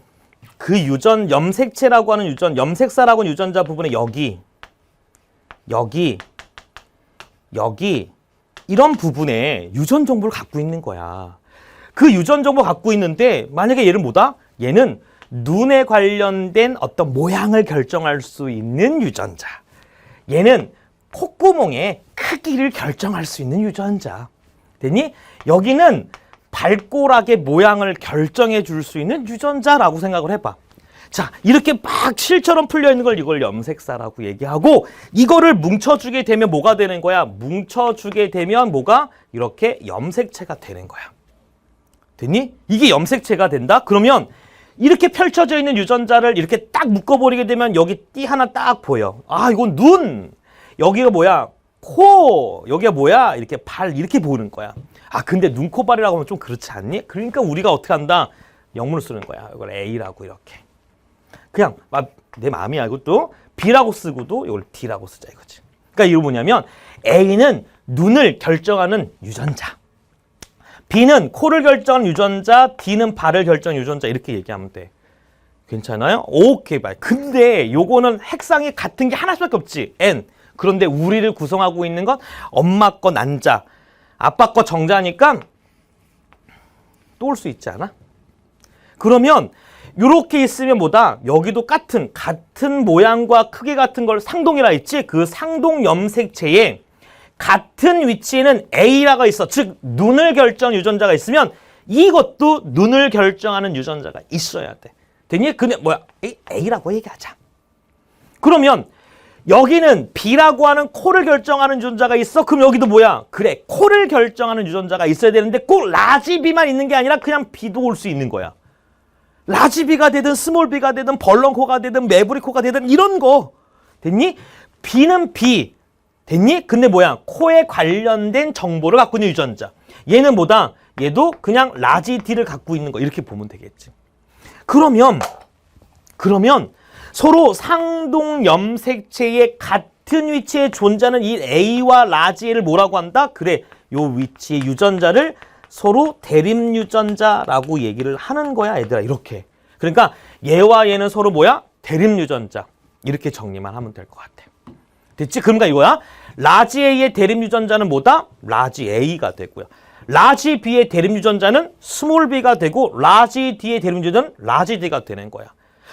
그 염색체라고 하는 염색사라고 하는 유전자 부분에 여기 이런 부분에 유전 정보를 갖고 있는 거야. 그 유전 정보 갖고 있는데 만약에 얘는 눈에 관련된 어떤 모양을 결정할 수 있는 유전자. 얘는 콧구멍의 크기를 결정할 수 있는 유전자. 됐니? 여기는 발꼬락의 모양을 결정해 줄 수 있는 유전자라고 생각을 해봐. 자, 이렇게 막 실처럼 풀려 있는 걸 이걸 염색사라고 얘기하고 이거를 뭉쳐주게 되면 뭐가 되는 거야? 뭉쳐주게 되면 뭐가? 이렇게 염색체가 되는 거야. 됐니? 이게 염색체가 된다? 그러면 이렇게 펼쳐져 있는 유전자를 이렇게 딱 묶어버리게 되면 여기 띠 하나 딱 보여. 이건 눈. 여기가 뭐야? 코. 여기가 뭐야? 이렇게 발. 이렇게 보는 거야. 근데 눈, 코, 발이라고 하면 좀 그렇지 않니? 그러니까 우리가 어떻게 한다? 영문을 쓰는 거야. 이걸 A라고 이렇게. 그냥 내 마음이야. 이것도 B라고 쓰고도 이걸 D라고 쓰자 이거지. 그러니까 이거 뭐냐면 A는 눈을 결정하는 유전자. B는 코를 결정하는 유전자, D는 발을 결정하는 유전자 이렇게 얘기하면 돼. 괜찮아요? 오케이, 말. 근데 요거는 핵상이 같은 게 하나밖에 없지. N. 그런데 우리를 구성하고 있는 건 엄마 거 난자, 아빠 거 정자니까 또 올 수 있지 않아? 그러면 요렇게 있으면 뭐다? 여기도 같은 모양과 크기 같은 걸 상동이라 했지? 그 상동 염색체에 같은 위치에는 A라가 있어. 즉 눈을 결정하는 유전자가 있으면 이것도 눈을 결정하는 유전자가 있어야 돼. 됐니? 근데 A라고 얘기하자. 그러면 여기는 B라고 하는 코를 결정하는 유전자가 있어. 그럼 여기도 뭐야? 그래, 코를 결정하는 유전자가 있어야 되는데 꼭 라지 B만 있는 게 아니라 그냥 B도 올 수 있는 거야. 라지 B가 되든 스몰 B가 되든 벌렁코가 되든 매부리코가 되든 이런 거. 됐니? B는 B. 됐니? 근데 뭐야? 코에 관련된 정보를 갖고 있는 유전자. 얘는 뭐다? 얘도 그냥 라지 D를 갖고 있는 거. 이렇게 보면 되겠지. 그러면 서로 상동 염색체의 같은 위치에 존재하는 이 A와 라지 A를 뭐라고 한다? 그래, 요 위치의 유전자를 서로 대립 유전자라고 얘기를 하는 거야, 얘들아. 이렇게. 그러니까 얘와 얘는 서로 뭐야? 대립 유전자. 이렇게 정리만 하면 될 것 같아. 됐지? 그러니까 이거야. 라지 A의 대립 유전자는 뭐다? 라지 A가 되고요. 라지 B의 대립 유전자는 스몰 B가 되고 라지 D의 대립 유전자는 라지 D가 되는 거야.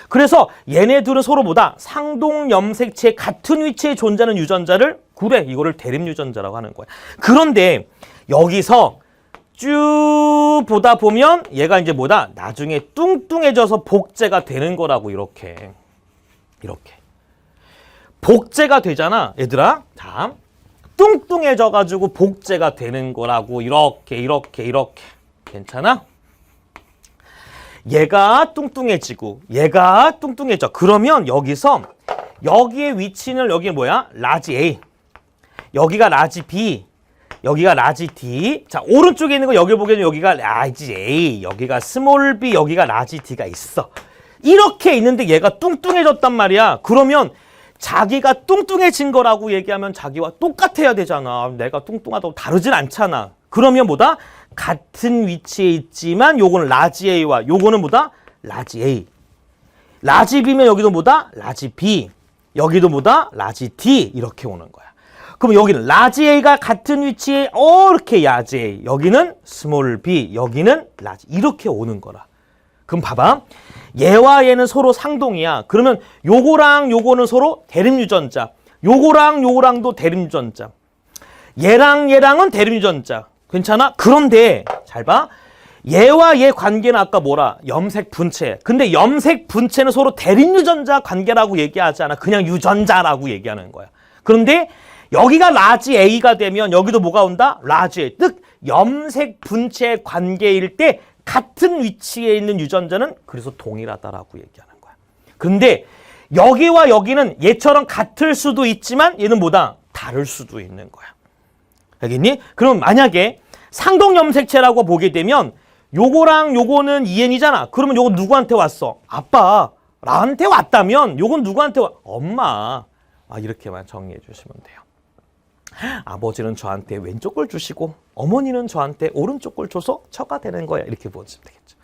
그래서 얘네 둘은 서로 뭐다? 상동 염색체 같은 위치에 존재하는 유전자를 그래, 이거를 대립 유전자라고 하는 거야. 그런데 여기서 쭉 보다 보면 얘가 이제 뭐다? 나중에 뚱뚱해져서 복제가 되는 거라고 이렇게. 복제가 되잖아, 얘들아. 자, 뚱뚱해져가지고 복제가 되는 거라고. 이렇게. 괜찮아? 얘가 뚱뚱해지고 얘가 뚱뚱해져. 그러면 여기서 여기의 위치는 여기 뭐야? 라지 A. 여기가 라지 B. 여기가 라지 D. 자, 오른쪽에 있는 거 여기 보기에는 여기가 라지 A. 여기가 스몰 B. 여기가 라지 D가 있어. 이렇게 있는데 얘가 뚱뚱해졌단 말이야. 그러면 자기가 뚱뚱해진 거라고 얘기하면 자기와 똑같아야 되잖아. 내가 뚱뚱하다고 다르진 않잖아. 그러면 뭐다? 같은 위치에 있지만 요거는 라지 A와 요거는 뭐다? 라지 A. 라지 B면 여기도 뭐다? 라지 B. 여기도 뭐다? 라지 D. 이렇게 오는 거야. 그럼 여기는 라지 A가 같은 위치에 이렇게 라지 A. 여기는 스몰 B. 여기는 라지. 이렇게 오는 거라. 그럼 봐봐. 얘와 얘는 서로 상동이야. 그러면 요거랑 요거는 서로 대립유전자. 요거랑 요거랑도 대립유전자. 얘랑 얘랑은 대립유전자. 괜찮아? 그런데 잘 봐. 얘와 얘 관계는 아까 뭐라? 염색 분체. 근데 염색 분체는 서로 대립유전자 관계라고 얘기하지 않아. 그냥 유전자라고 얘기하는 거야. 그런데 여기가 라지 A가 되면 여기도 뭐가 온다? 라지 A. 즉 염색 분체 관계일 때 같은 위치에 있는 유전자는 그래서 동일하다라고 얘기하는 거야. 그런데 여기와 여기는 얘처럼 같을 수도 있지만 얘는 뭐다? 다를 수도 있는 거야. 알겠니? 그럼 만약에 상동 염색체라고 보게 되면 요거랑 요거는 EN이잖아. 그러면 요거 누구한테 왔어? 아빠. 나한테 왔다면 요건 누구한테 엄마. 이렇게만 정리해 주시면 돼요. 아버지는 저한테 왼쪽 걸 주시고 어머니는 저한테 오른쪽 걸 줘서 처가 되는 거야. 이렇게 보시면 되겠죠.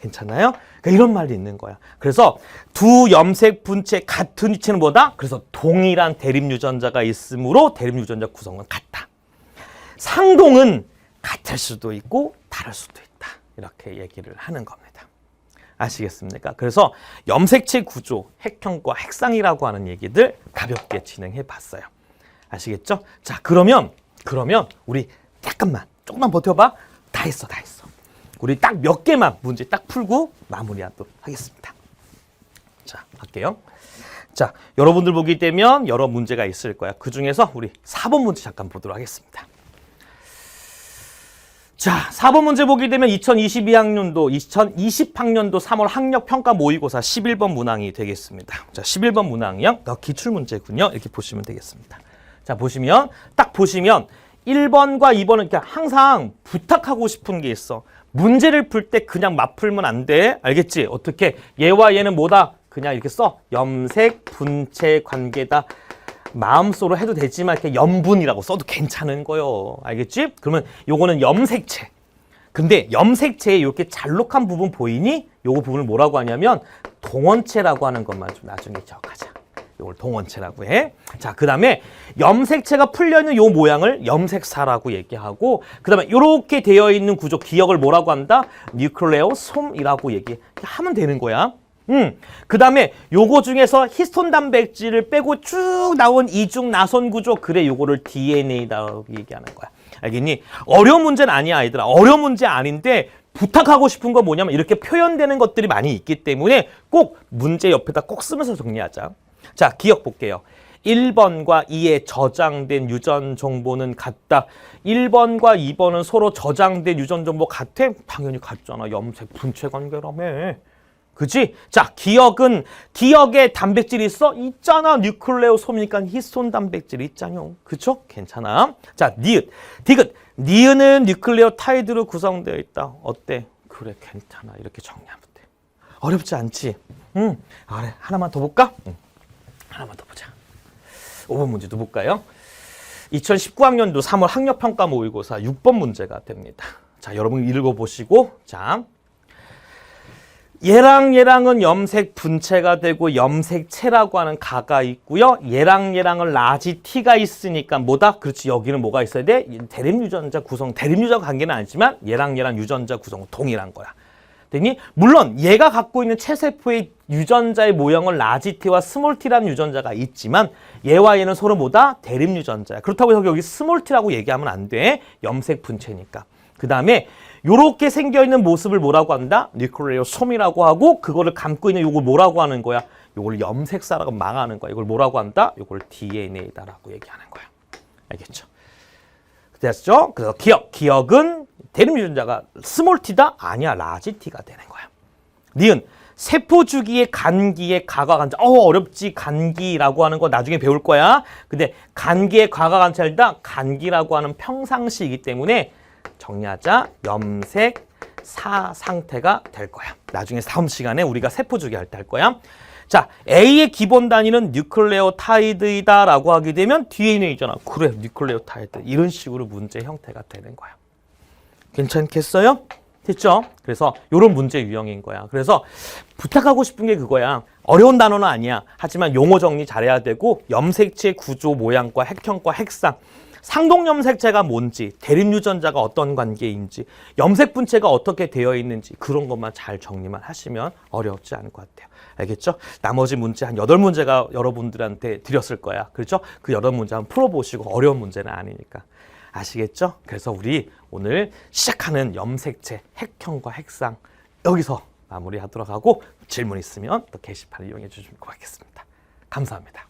괜찮나요? 그러니까 이런 말이 있는 거야. 그래서 두 염색 분체 같은 위치는 뭐다? 그래서 동일한 대립유전자가 있으므로 대립유전자 구성은 같다. 상동은 같을 수도 있고 다를 수도 있다. 이렇게 얘기를 하는 겁니다. 아시겠습니까? 그래서 염색체 구조, 핵형과 핵상이라고 하는 얘기들 가볍게 진행해 봤어요. 아시겠죠? 자, 그러면 우리 조금만 버텨봐. 다 했어. 우리 딱 몇 개만 문제 딱 풀고 마무리하도록 하겠습니다. 자, 갈게요. 자, 여러분들 보게 되면 여러 문제가 있을 거야. 그 중에서 우리 4번 문제 잠깐 보도록 하겠습니다. 자, 4번 문제 보게 되면 2020학년도 3월 학력평가 모의고사 11번 문항이 되겠습니다. 자, 11번 문항이요. 기출문제군요. 이렇게 보시면 되겠습니다. 자, 보시면 1번과 2번은 그냥 항상 부탁하고 싶은 게 있어. 문제를 풀 때 그냥 맞풀면 안 돼. 알겠지? 어떻게? 얘와 얘는 뭐다? 그냥 이렇게 써. 염색 분체 관계다. 마음속으로 해도 되지만 이렇게 염분이라고 써도 괜찮은 거요. 알겠지? 그러면 요거는 염색체. 근데 염색체에 이렇게 잘록한 부분 보이니? 요거 부분을 뭐라고 하냐면 동원체라고 하는 것만 좀 나중에 기억하자. 요걸 동원체라고 해. 자, 그 다음에 염색체가 풀려있는 요 모양을 염색사라고 얘기하고, 그 다음에 요렇게 되어 있는 구조 기억을 뭐라고 한다? 뉴클레오솜이라고 얘기하면 되는 거야. 그 다음에 요거 중에서 히스톤 단백질을 빼고 쭉 나온 이중 나선 구조, 그래 요거를 DNA라고 얘기하는 거야. 알겠니? 어려운 문제는 아니야, 아이들아. 어려운 문제 아닌데 부탁하고 싶은 건 뭐냐면 이렇게 표현되는 것들이 많이 있기 때문에 꼭 문제 옆에다 꼭 쓰면서 정리하자. 자, 기억 볼게요. 1번과 2에 저장된 유전 정보는 같다. 1번과 2번은 서로 저장된 유전 정보 같아? 당연히 같잖아. 염색 분체 관계라며. 그치? 자, 기억에 단백질이 있어? 있잖아. 뉴클레오솜이니까 히스톤 단백질이 있잖요. 그쵸? 괜찮아. 자, 니읒. 디귿. 니은은 뉴클레오타이드로 구성되어 있다. 어때? 그래, 괜찮아. 이렇게 정리하면 돼. 어렵지 않지? 그래, 하나만 더 볼까? 하나만 더 보자. 5번 문제도 볼까요? 2019학년도 3월 학력평가 모의고사 6번 문제가 됩니다. 자, 여러분 읽어보시고, 자, 얘랑은 염색 분체가 되고 염색체라고 하는 가가 있고요. 얘랑은 라지 T가 있으니까 뭐다? 그렇지, 여기는 뭐가 있어야 돼? 대립유전자 구성, 대립유전 관계는 아니지만 얘랑 유전자 구성은 동일한 거야. 되니? 물론 얘가 갖고 있는 체세포의 유전자의 모형은 라지 T와 스몰 T라는 유전자가 있지만 얘와 얘는 서로 뭐다? 대립유전자야. 그렇다고 해서 여기 스몰 T라고 얘기하면 안 돼. 염색 분체니까. 그 다음에 요렇게 생겨있는 모습을 뭐라고 한다? 뉴클레오솜이라고 하고, 그거를 감고 있는 요걸 뭐라고 하는 거야? 요걸 염색사라고 망하는 거야. 이걸 뭐라고 한다? 요걸 DNA다라고 얘기하는 거야. 알겠죠? 됐죠? 그래서 기억은 대립 유전자가 스몰 t다? 아니야, 라지 t가 되는 거야. 니은 세포 주기의 간기의 가과 관찰. 어렵지. 간기라고 하는 거 나중에 배울 거야. 근데 간기의 가과 관찰이다. 간기라고 하는 평상시이기 때문에 정리하자. 염색 사 상태가 될 거야. 나중에 다음 시간에 우리가 세포 주기 할 때 할 거야. 자, A의 기본 단위는 뉴클레오타이드이다라고 하게 되면 DNA잖아. 그래, 뉴클레오타이드. 이런 식으로 문제 형태가 되는 거야. 괜찮겠어요? 됐죠? 그래서 이런 문제 유형인 거야. 그래서 부탁하고 싶은 게 그거야. 어려운 단어는 아니야. 하지만 용어 정리 잘해야 되고 염색체 구조 모양과 핵형과 핵상, 상동염색체가 뭔지, 대립유전자가 어떤 관계인지, 염색 분체가 어떻게 되어 있는지 그런 것만 잘 정리만 하시면 어렵지 않을 것 같아요. 알겠죠? 나머지 문제 한 8문제가 여러분들한테 드렸을 거야. 그렇죠? 그 8문제 한번 풀어보시고 어려운 문제는 아니니까. 아시겠죠? 그래서 우리 오늘 시작하는 염색체, 핵형과 핵상 여기서 마무리하도록 하고 질문 있으면 또 게시판을 이용해 주시면 고맙겠습니다. 감사합니다.